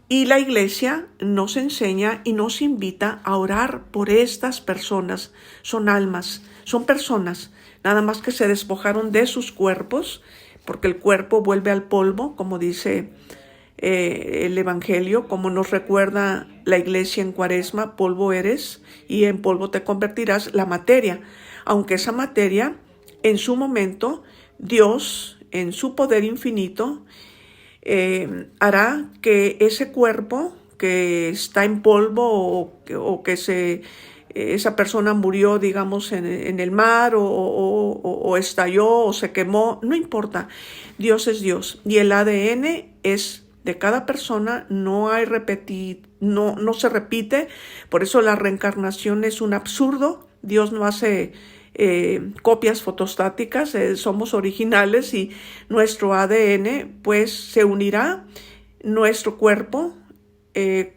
Y la iglesia nos enseña y nos invita a orar por estas personas. Son almas, son personas, nada más que se despojaron de sus cuerpos, porque el cuerpo vuelve al polvo, como dice el Evangelio, como nos recuerda la iglesia en Cuaresma: polvo eres y en polvo te convertirás, la materia. Aunque esa materia, en su momento, Dios, en su poder infinito, hará que ese cuerpo que está en polvo o que esa persona murió, digamos, en el mar o estalló o se quemó, no importa. Dios es Dios y el ADN es de cada persona, no se repite. Por eso la reencarnación es un absurdo. Dios no hace copias fotostáticas, somos originales y nuestro ADN pues se unirá, nuestro cuerpo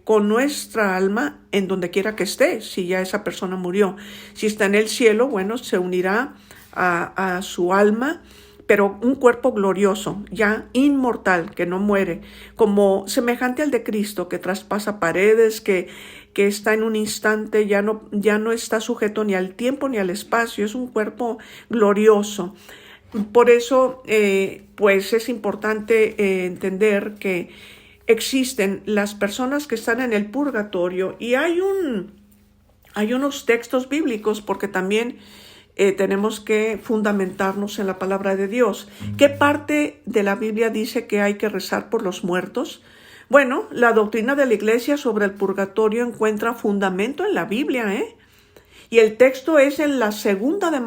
con nuestra alma en donde quiera que esté. Si ya esa persona murió, si está en el cielo, bueno, se unirá a su alma, pero un cuerpo glorioso, ya inmortal, que no muere, como semejante al de Cristo, que traspasa paredes, que está en un instante, ya no está sujeto ni al tiempo ni al espacio, es un cuerpo glorioso. Por eso, pues es importante entender que existen las personas que están en el purgatorio y hay unos textos bíblicos, porque también tenemos que fundamentarnos en la palabra de Dios. ¿Qué parte de la Biblia dice que hay que rezar por los muertos? Bueno, la doctrina de la iglesia sobre el purgatorio encuentra fundamento en la Biblia, y el texto es en la segunda de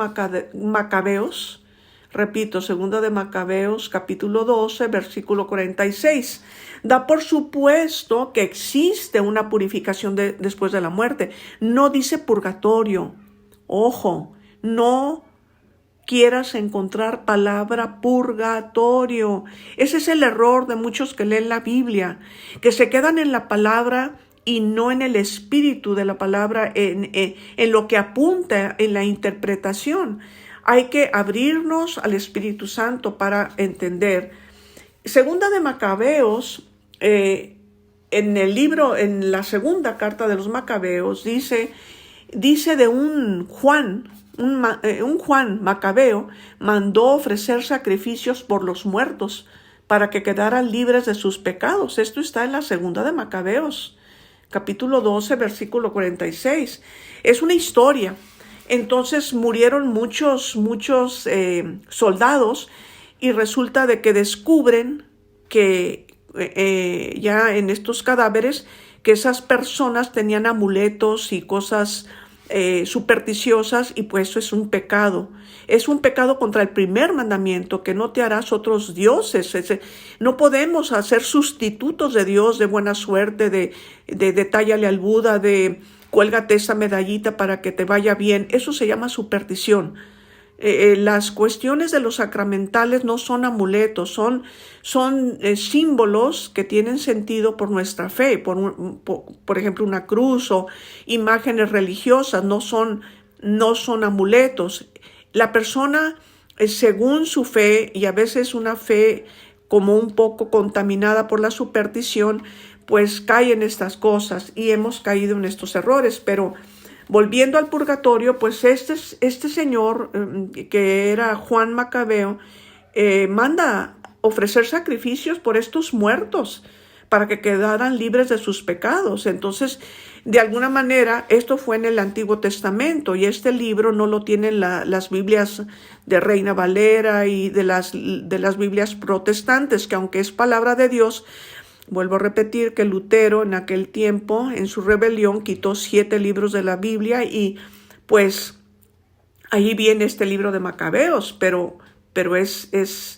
Macabeos, repito, segunda de Macabeos, capítulo 12, versículo 46. Da por supuesto que existe una purificación después de la muerte. No dice purgatorio. Ojo, no quieras encontrar palabra purgatorio. Ese es el error de muchos que leen la Biblia, que se quedan en la palabra y no en el espíritu de la palabra, en lo que apunta en la interpretación. Hay que abrirnos al Espíritu Santo para entender. Segunda de Macabeos, en la segunda carta de los Macabeos, dice de un Juan Macabeo mandó ofrecer sacrificios por los muertos para que quedaran libres de sus pecados. Esto está en la segunda de Macabeos, capítulo 12, versículo 46. Es una historia. Entonces murieron muchos soldados y resulta de que descubren que ya en estos cadáveres que esas personas tenían amuletos y cosas supersticiosas, y pues eso es un pecado. Es un pecado contra el primer mandamiento, que no te harás otros dioses. No podemos hacer sustitutos de Dios de buena suerte, de tállale al Buda, de cuélgate esa medallita para que te vaya bien. Eso se llama superstición. Las cuestiones de los sacramentales no son amuletos, son símbolos que tienen sentido por nuestra fe, por ejemplo una cruz o imágenes religiosas, no son amuletos. La persona, según su fe, y a veces una fe como un poco contaminada por la superstición, pues cae en estas cosas y hemos caído en estos errores. Pero volviendo al purgatorio, pues este señor, que era Juan Macabeo, manda ofrecer sacrificios por estos muertos para que quedaran libres de sus pecados. Entonces, de alguna manera, esto fue en el Antiguo Testamento y este libro no lo tienen las Biblias de Reina Valera y de las Biblias protestantes, que aunque es palabra de Dios, vuelvo a repetir que Lutero en aquel tiempo, en su rebelión, quitó 7 libros de la Biblia y pues ahí viene este libro de Macabeos, pero es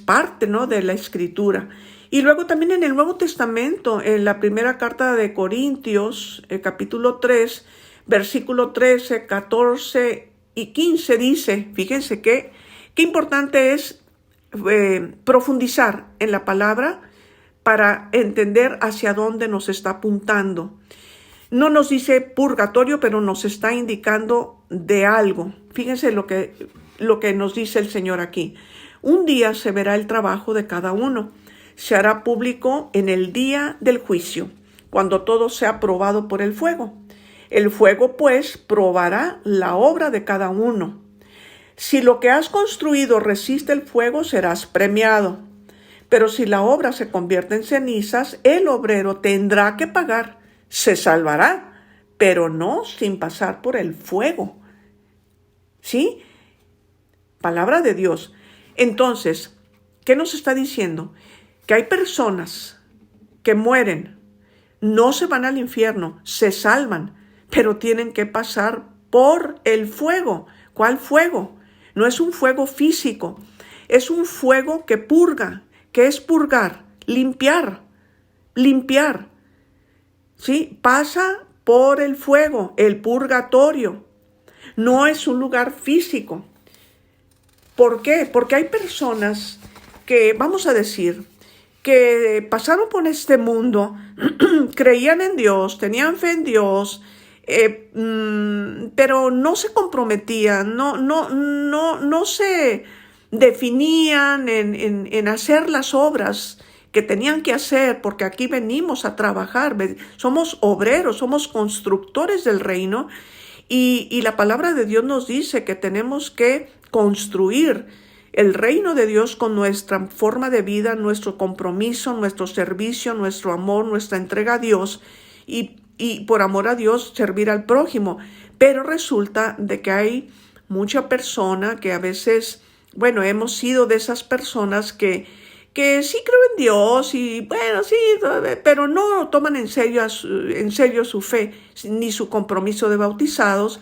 parte, ¿no?, de la Escritura. Y luego también en el Nuevo Testamento, en la primera carta de Corintios, capítulo 3, versículo 13, 14 y 15 dice, fíjense qué importante es profundizar en la palabra para entender hacia dónde nos está apuntando. No nos dice purgatorio, pero nos está indicando de algo. Fíjense lo que nos dice el Señor aquí. Un día se verá el trabajo de cada uno. Se hará público en el día del juicio, cuando todo sea probado por el fuego. El fuego, pues, probará la obra de cada uno. Si lo que has construido resiste el fuego, serás premiado. Pero si la obra se convierte en cenizas, el obrero tendrá que pagar. Se salvará, pero no sin pasar por el fuego. ¿Sí? Palabra de Dios. Entonces, ¿qué nos está diciendo? Que hay personas que mueren, no se van al infierno, se salvan, pero tienen que pasar por el fuego. ¿Cuál fuego? No es un fuego físico, es un fuego que purga. ¿Qué es purgar? Limpiar. ¿Sí? Pasa por el fuego, el purgatorio. No es un lugar físico. ¿Por qué? Porque hay personas que, vamos a decir, que pasaron por este mundo, creían en Dios, tenían fe en Dios, pero no se comprometían, no se definían en hacer las obras que tenían que hacer, porque aquí venimos a trabajar, somos obreros, somos constructores del reino, y la palabra de Dios nos dice que tenemos que construir el reino de Dios con nuestra forma de vida, nuestro compromiso, nuestro servicio, nuestro amor, nuestra entrega a Dios y por amor a Dios servir al prójimo. Pero resulta de que hay mucha persona que a veces, bueno, hemos sido de esas personas que sí creo en Dios y bueno, sí, pero no toman en serio su fe ni su compromiso de bautizados.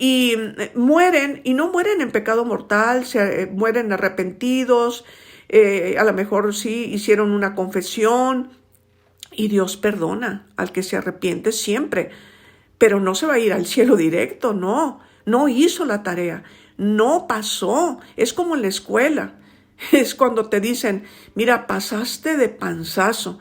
Y mueren, y no mueren en pecado mortal, mueren arrepentidos, a lo mejor sí hicieron una confesión, y Dios perdona al que se arrepiente siempre, pero no se va a ir al cielo directo, no hizo la tarea, no pasó. Es como en la escuela, es cuando te dicen, mira, pasaste de panzazo.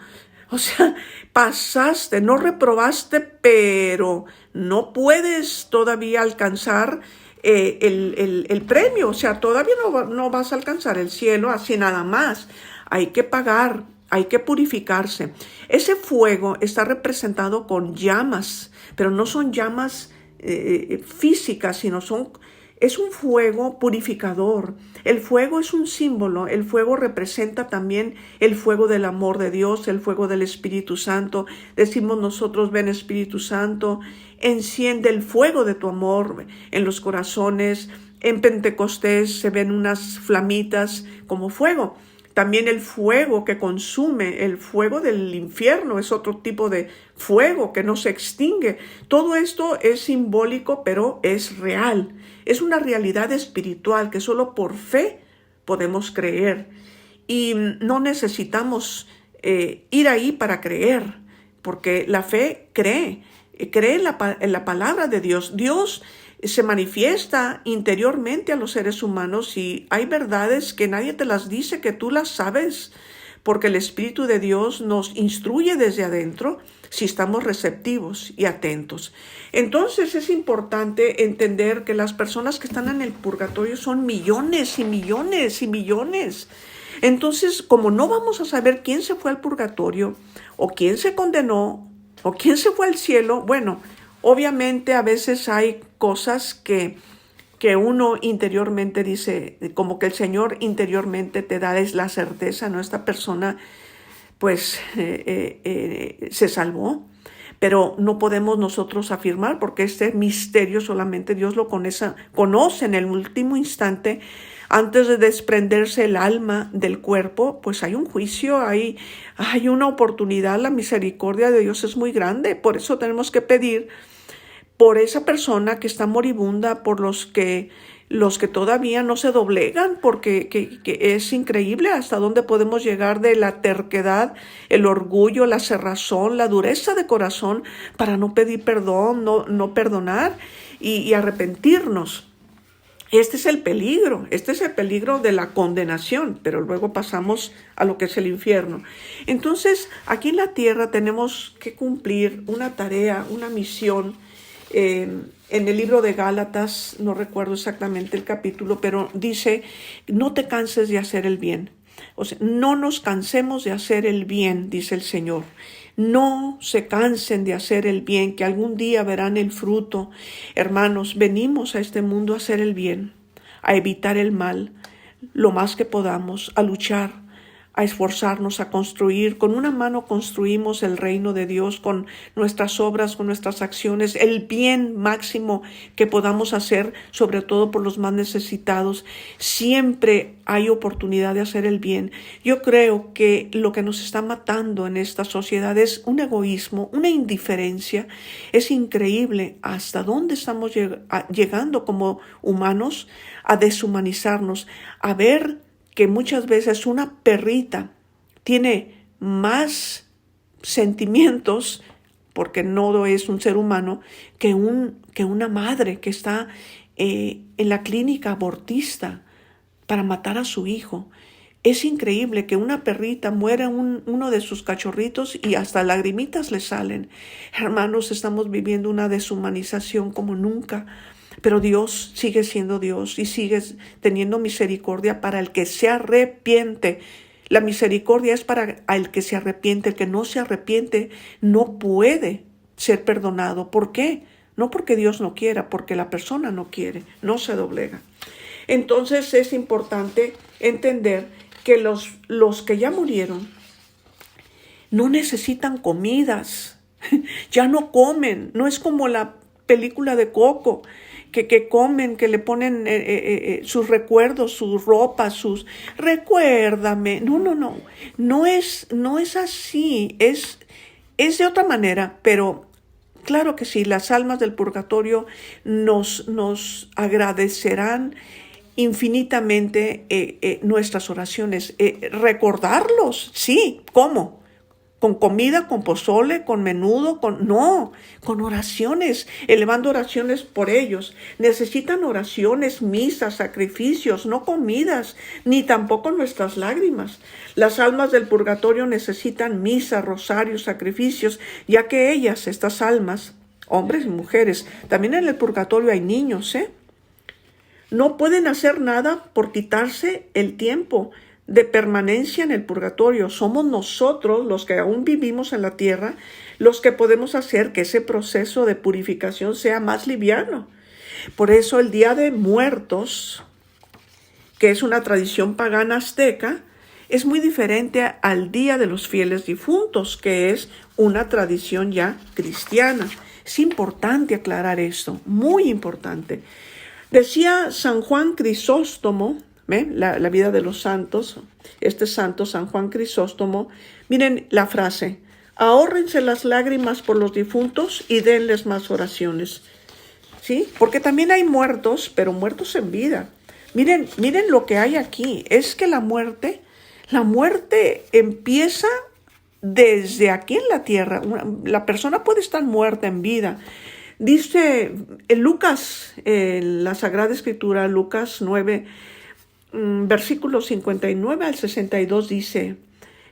O sea, pasaste, no reprobaste, pero no puedes todavía alcanzar el premio. O sea, todavía no vas a alcanzar el cielo así nada más. Hay que pagar, hay que purificarse. Ese fuego está representado con llamas, pero no son llamas físicas, sino es un fuego purificador. El fuego es un símbolo, el fuego representa también el fuego del amor de Dios, el fuego del Espíritu Santo. Decimos nosotros, ven Espíritu Santo, enciende el fuego de tu amor en los corazones. En Pentecostés se ven unas flamitas como fuego. También el fuego que consume, el fuego del infierno, es otro tipo de fuego que no se extingue. Todo esto es simbólico, pero es real. Es una realidad espiritual que solo por fe podemos creer. Y no necesitamos ir ahí para creer, porque la fe cree en la palabra de Dios. Dios se manifiesta interiormente a los seres humanos y hay verdades que nadie te las dice, que tú las sabes, porque el Espíritu de Dios nos instruye desde adentro si estamos receptivos y atentos. Entonces es importante entender que las personas que están en el purgatorio son millones y millones y millones. Entonces, como no vamos a saber quién se fue al purgatorio o quién se condenó o quién se fue al cielo, bueno, obviamente a veces hay cosas que uno interiormente dice, como que el Señor interiormente te da es la certeza, ¿no? Esta persona pues se salvó, pero no podemos nosotros afirmar porque este misterio solamente Dios lo conoce en el último instante. Antes de desprenderse el alma del cuerpo, pues hay un juicio, hay una oportunidad. La misericordia de Dios es muy grande, por eso tenemos que pedir por esa persona que está moribunda, por los que todavía no se doblegan, porque que es increíble hasta dónde podemos llegar de la terquedad, el orgullo, la cerrazón, la dureza de corazón para no pedir perdón, no perdonar y arrepentirnos. Este es el peligro de la condenación, pero luego pasamos a lo que es el infierno. Entonces, aquí en la tierra tenemos que cumplir una tarea, una misión. En el libro de Gálatas, no recuerdo exactamente el capítulo, pero dice, no te canses de hacer el bien. O sea, no nos cansemos de hacer el bien, dice el Señor. No se cansen de hacer el bien, que algún día verán el fruto. Hermanos, venimos a este mundo a hacer el bien, a evitar el mal, lo más que podamos, a luchar, a esforzarnos, a construir. Con una mano construimos el reino de Dios, con nuestras obras, con nuestras acciones, el bien máximo que podamos hacer, sobre todo por los más necesitados. Siempre hay oportunidad de hacer el bien. Yo creo que lo que nos está matando en esta sociedad es un egoísmo, una indiferencia. Es increíble hasta dónde estamos llegando como humanos a deshumanizarnos, a ver que muchas veces una perrita tiene más sentimientos, porque no es un ser humano, que una madre que está en la clínica abortista para matar a su hijo. Es increíble que una perrita muera uno de sus cachorritos y hasta lagrimitas le salen. Hermanos, estamos viviendo una deshumanización como nunca. Pero Dios sigue siendo Dios y sigue teniendo misericordia para el que se arrepiente. La misericordia es para el que se arrepiente. El que no se arrepiente no puede ser perdonado. ¿Por qué? No porque Dios no quiera, porque la persona no quiere, no se doblega. Entonces es importante entender que los que ya murieron no necesitan comidas, ya no comen, no es como la película de Coco, que comen, que le ponen sus recuerdos, sus ropas, recuérdame. No es así, es de otra manera, pero claro que sí, las almas del purgatorio nos agradecerán infinitamente nuestras oraciones. Recordarlos, sí, ¿cómo? Con comida, con pozole, con menudo, con oraciones, elevando oraciones por ellos. Necesitan oraciones, misas, sacrificios, no comidas, ni tampoco nuestras lágrimas. Las almas del purgatorio necesitan misa, rosarios, sacrificios, ya que ellas, estas almas, hombres y mujeres, también en el purgatorio hay niños, no pueden hacer nada por quitarse el tiempo de permanencia en el purgatorio. Somos nosotros, los que aún vivimos en la tierra, los que podemos hacer que ese proceso de purificación sea más liviano. Por eso el Día de Muertos, que es una tradición pagana azteca, es muy diferente al Día de los Fieles Difuntos, que es una tradición ya cristiana. Es importante aclarar esto, muy importante. Decía San Juan Crisóstomo, la vida de los santos, este santo San Juan Crisóstomo, miren la frase: ahórrense las lágrimas por los difuntos y denles más oraciones. ¿Sí? Porque también hay muertos, pero muertos en vida. Miren lo que hay aquí. Es que la muerte empieza desde aquí en la tierra. La persona puede estar muerta en vida. Dice en Lucas, la Sagrada Escritura, Lucas 9, versículos 59 al 62 dice: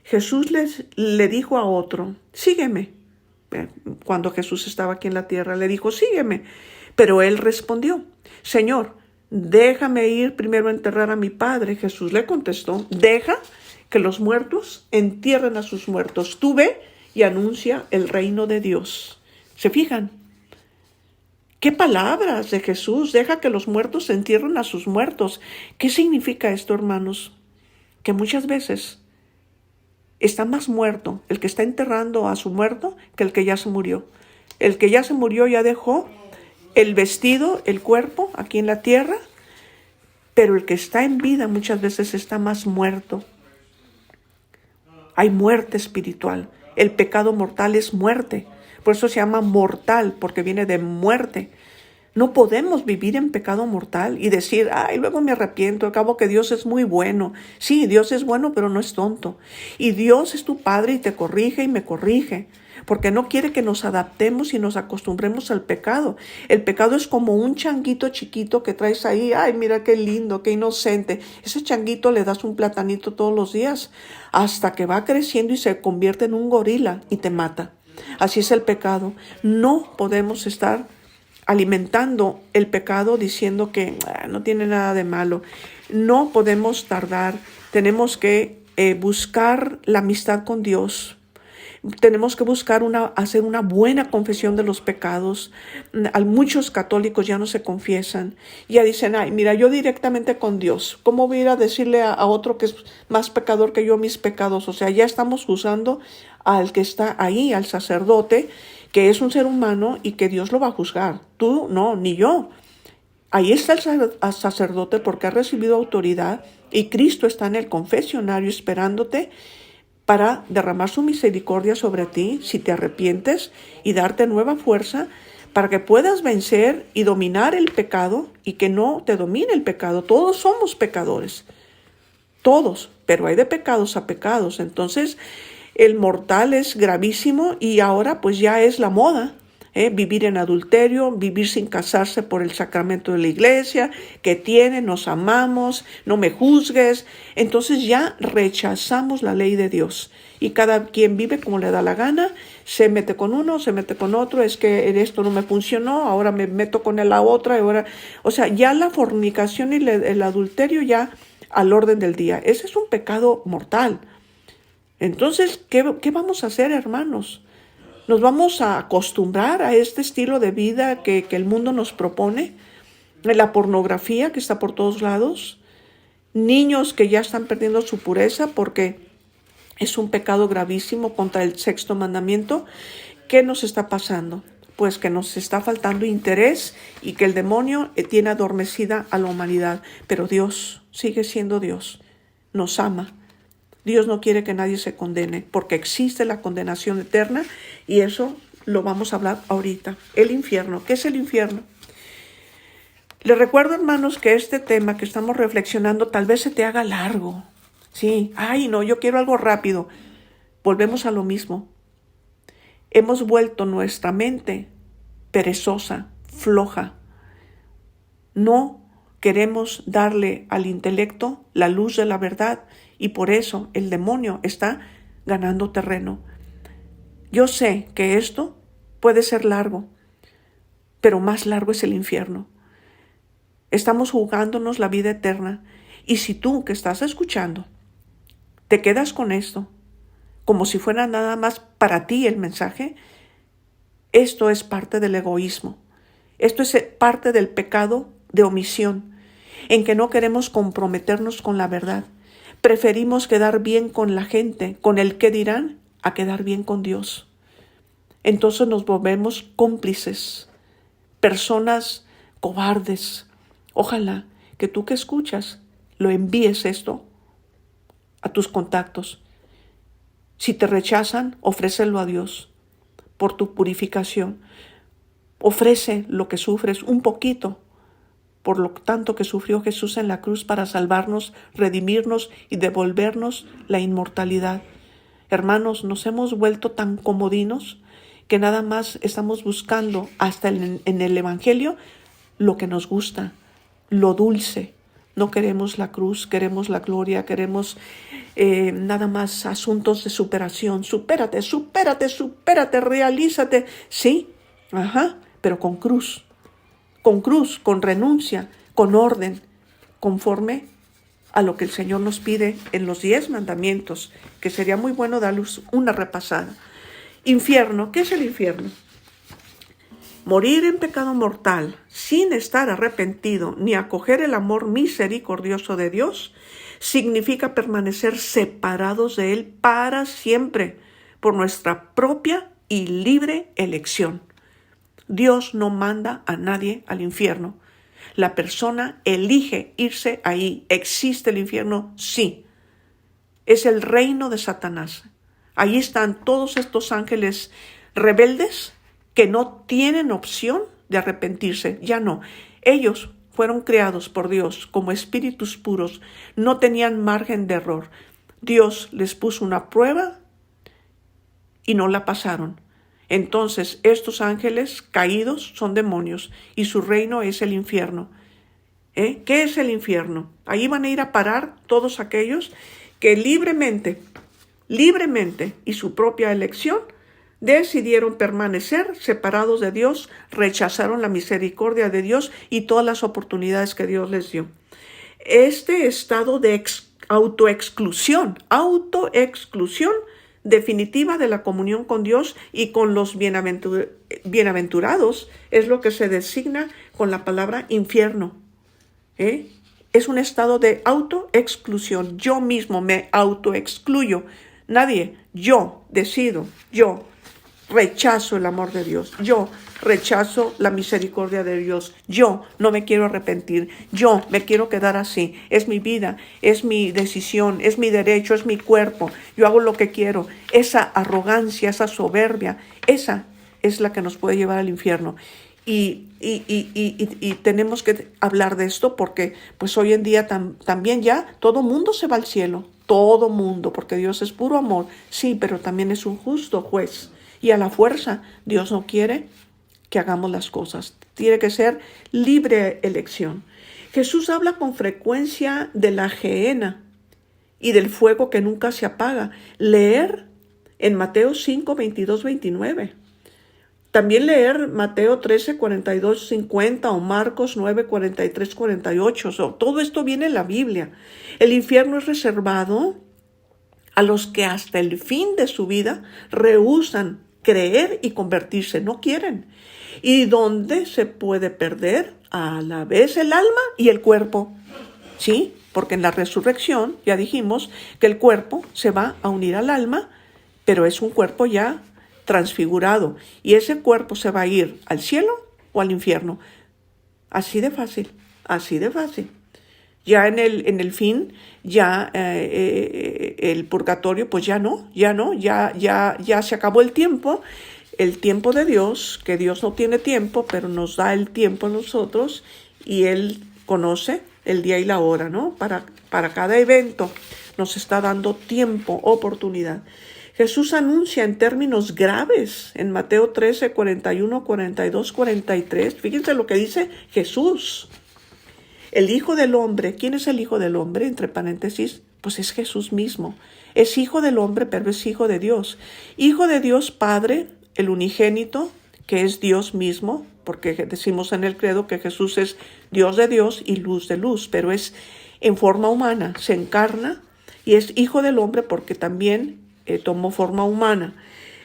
Jesús le dijo a otro, sígueme. Cuando Jesús estaba aquí en la tierra, le dijo, sígueme. Pero él respondió, Señor, déjame ir primero a enterrar a mi padre. Jesús le contestó, deja que los muertos entierren a sus muertos. Tú ve y anuncia el reino de Dios. ¿Se fijan? ¿Qué palabras de Jesús? Deja que los muertos entierren a sus muertos. ¿Qué significa esto, hermanos? Que muchas veces está más muerto el que está enterrando a su muerto que el que ya se murió. El que ya se murió ya dejó el vestido, el cuerpo aquí en la tierra, pero el que está en vida muchas veces está más muerto. Hay muerte espiritual. El pecado mortal es muerte. Por eso se llama mortal, porque viene de muerte. No podemos vivir en pecado mortal y decir, ay, luego me arrepiento, al cabo que Dios es muy bueno. Sí, Dios es bueno, pero no es tonto. Y Dios es tu Padre y te corrige y me corrige, porque no quiere que nos adaptemos y nos acostumbremos al pecado. El pecado es como un changuito chiquito que traes ahí. Ay, mira qué lindo, qué inocente. Ese changuito le das un platanito todos los días hasta que va creciendo y se convierte en un gorila y te mata. Así es el pecado. No podemos estar alimentando el pecado diciendo que no tiene nada de malo. No podemos tardar. Tenemos que buscar la amistad con Dios. Tenemos que buscar hacer una buena confesión de los pecados. Muchos católicos ya no se confiesan. Ya dicen, ay, mira, yo directamente con Dios. ¿Cómo voy a ir a decirle a otro que es más pecador que yo mis pecados? O sea, ya estamos juzgando al que está ahí, al sacerdote, que es un ser humano y que Dios lo va a juzgar. Tú no, ni yo. Ahí está el sacerdote porque ha recibido autoridad y Cristo está en el confesionario esperándote para derramar su misericordia sobre ti si te arrepientes y darte nueva fuerza para que puedas vencer y dominar el pecado y que no te domine el pecado. Todos somos pecadores, todos, pero hay de pecados a pecados. Entonces el mortal es gravísimo y ahora pues ya es la moda. Vivir en adulterio, vivir sin casarse por el sacramento de la iglesia, que nos amamos, no me juzgues. Entonces ya rechazamos la ley de Dios y cada quien vive como le da la gana, se mete con uno, se mete con otro, es que esto no me funcionó, ahora me meto con la otra, o sea, ya la fornicación y el adulterio ya al orden del día. Ese es un pecado mortal. Entonces, ¿qué vamos a hacer, hermanos? ¿Nos vamos a acostumbrar a este estilo de vida que el mundo nos propone? La pornografía que está por todos lados. Niños que ya están perdiendo su pureza porque es un pecado gravísimo contra el sexto mandamiento. ¿Qué nos está pasando? Pues que nos está faltando interés y que el demonio tiene adormecida a la humanidad. Pero Dios sigue siendo Dios. Nos ama. Dios no quiere que nadie se condene porque existe la condenación eterna y eso lo vamos a hablar ahorita. El infierno. ¿Qué es el infierno? Les recuerdo, hermanos, que este tema que estamos reflexionando tal vez se te haga largo. Sí, ay no, yo quiero algo rápido. Volvemos a lo mismo. Hemos vuelto nuestra mente perezosa, floja. No queremos darle al intelecto la luz de la verdad y por eso el demonio está ganando terreno. Yo sé que esto puede ser largo, pero más largo es el infierno. Estamos jugándonos la vida eterna y si tú que estás escuchando te quedas con esto, como si fuera nada más para ti el mensaje, esto es parte del egoísmo. Esto es parte del pecado de omisión, en que no queremos comprometernos con la verdad. Preferimos quedar bien con la gente, con el qué dirán, a quedar bien con Dios. Entonces nos volvemos cómplices, personas cobardes. Ojalá que tú que escuchas lo envíes esto a tus contactos. Si te rechazan, ofrécelo a Dios por tu purificación. Ofrece lo que sufres un poquito por lo tanto que sufrió Jesús en la cruz para salvarnos, redimirnos y devolvernos la inmortalidad. Hermanos, nos hemos vuelto tan comodinos que nada más estamos buscando hasta en el Evangelio lo que nos gusta, lo dulce. No queremos la cruz, queremos la gloria, queremos nada más asuntos de superación. Supérate, realízate. Sí, pero con cruz, con renuncia, con orden, conforme a lo que el Señor nos pide en los 10 mandamientos, que sería muy bueno darles una repasada. Infierno, ¿qué es el infierno? Morir en pecado mortal sin estar arrepentido ni acoger el amor misericordioso de Dios significa permanecer separados de Él para siempre por nuestra propia y libre elección. Dios no manda a nadie al infierno. La persona elige irse ahí. ¿Existe el infierno? Sí. Es el reino de Satanás. Ahí están todos estos ángeles rebeldes que no tienen opción de arrepentirse. Ya no. Ellos fueron creados por Dios como espíritus puros. No tenían margen de error. Dios les puso una prueba y no la pasaron. Entonces, estos ángeles caídos son demonios y su reino es el infierno. ¿Qué es el infierno? Ahí van a ir a parar todos aquellos que libremente y su propia elección decidieron permanecer separados de Dios, rechazaron la misericordia de Dios y todas las oportunidades que Dios les dio. Este estado de autoexclusión definitiva de la comunión con Dios y con los bienaventurados es lo que se designa con la palabra infierno. Es un estado de autoexclusión. Yo mismo me autoexcluyo. Nadie. Yo decido. Yo rechazo el amor de Dios. Yo rechazo la misericordia de Dios. Yo no me quiero arrepentir. Yo me quiero quedar así. Es mi vida, es mi decisión, es mi derecho, es mi cuerpo. Yo hago lo que quiero. Esa arrogancia, esa soberbia, esa es la que nos puede llevar al infierno. Y tenemos que hablar de esto porque pues hoy en día también ya todo mundo se va al cielo. Todo mundo, porque Dios es puro amor. Sí, pero también es un justo juez. Y a la fuerza, Dios no quiere que hagamos las cosas. Tiene que ser libre elección. Jesús habla con frecuencia de la gehenna y del fuego que nunca se apaga. Leer en Mateo 5, 22, 29. También leer Mateo 13, 42, 50 o Marcos 9, 43, 48. Todo esto viene en la Biblia. El infierno es reservado a los que hasta el fin de su vida rehúsan creer y convertirse, no quieren. Y donde se puede perder a la vez el alma y el cuerpo. ¿Sí? Porque en la resurrección ya dijimos que el cuerpo se va a unir al alma, pero es un cuerpo ya transfigurado. Y ese cuerpo se va a ir al cielo o al infierno. Así de fácil, así de fácil. Ya en el fin, ya el purgatorio, pues ya se acabó el tiempo de Dios, que Dios no tiene tiempo, pero nos da el tiempo a nosotros y Él conoce el día y la hora, ¿no? Para cada evento nos está dando tiempo, oportunidad. Jesús anuncia en términos graves en Mateo 13, 41, 42, 43. Fíjense lo que dice Jesús. El Hijo del Hombre, ¿quién es el Hijo del Hombre? Entre paréntesis, pues es Jesús mismo. Es Hijo del Hombre, pero es Hijo de Dios. Hijo de Dios Padre, el unigénito, que es Dios mismo, porque decimos en el credo que Jesús es Dios de Dios y luz de luz, pero es en forma humana, se encarna y es Hijo del Hombre porque también tomó forma humana.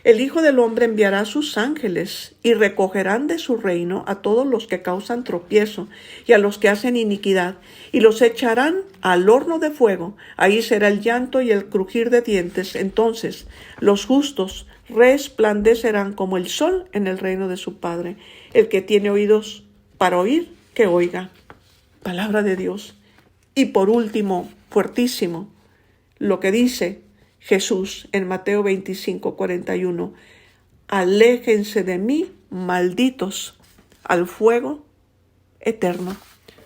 El Hijo del Hombre enviará a sus ángeles y recogerán de su reino a todos los que causan tropiezo y a los que hacen iniquidad y los echarán al horno de fuego. Ahí será el llanto y el crujir de dientes. Entonces los justos resplandecerán como el sol en el reino de su Padre. El que tiene oídos para oír, que oiga. Palabra de Dios. Y por último, fuertísimo, lo que dice Jesús en Mateo 25, 41. Aléjense de mí, malditos, al fuego eterno.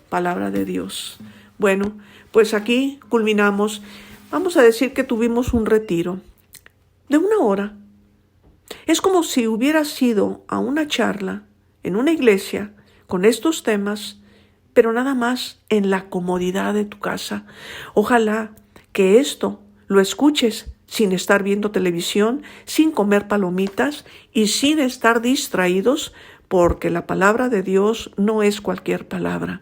Palabra de Dios. Bueno, pues aquí culminamos. Vamos a decir que tuvimos un retiro de 1 hora. Es como si hubieras ido a una charla en una iglesia con estos temas, pero nada más en la comodidad de tu casa. Ojalá que esto lo escuches sin estar viendo televisión, sin comer palomitas y sin estar distraídos, porque la palabra de Dios no es cualquier palabra.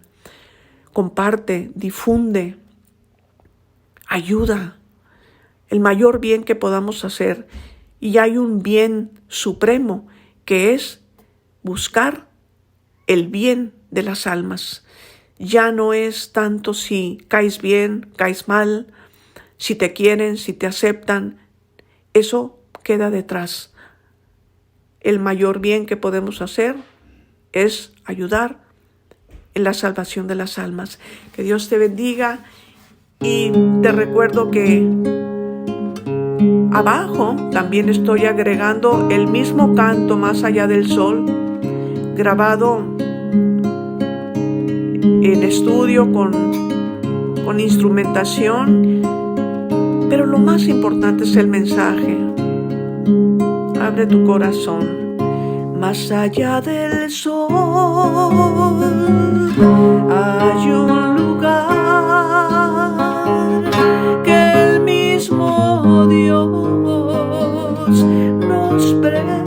Comparte, difunde, ayuda. El mayor bien que podamos hacer. Y hay un bien supremo que es buscar el bien de las almas. Ya no es tanto si caes bien, caes mal, si te quieren, si te aceptan. Eso queda detrás. El mayor bien que podemos hacer es ayudar en la salvación de las almas. Que Dios te bendiga y te recuerdo que abajo también estoy agregando el mismo canto Más allá del sol, grabado en estudio con instrumentación, pero lo más importante es el mensaje. Abre tu corazón. Más allá del sol hay un lugar que el mismo Dios nos prepara.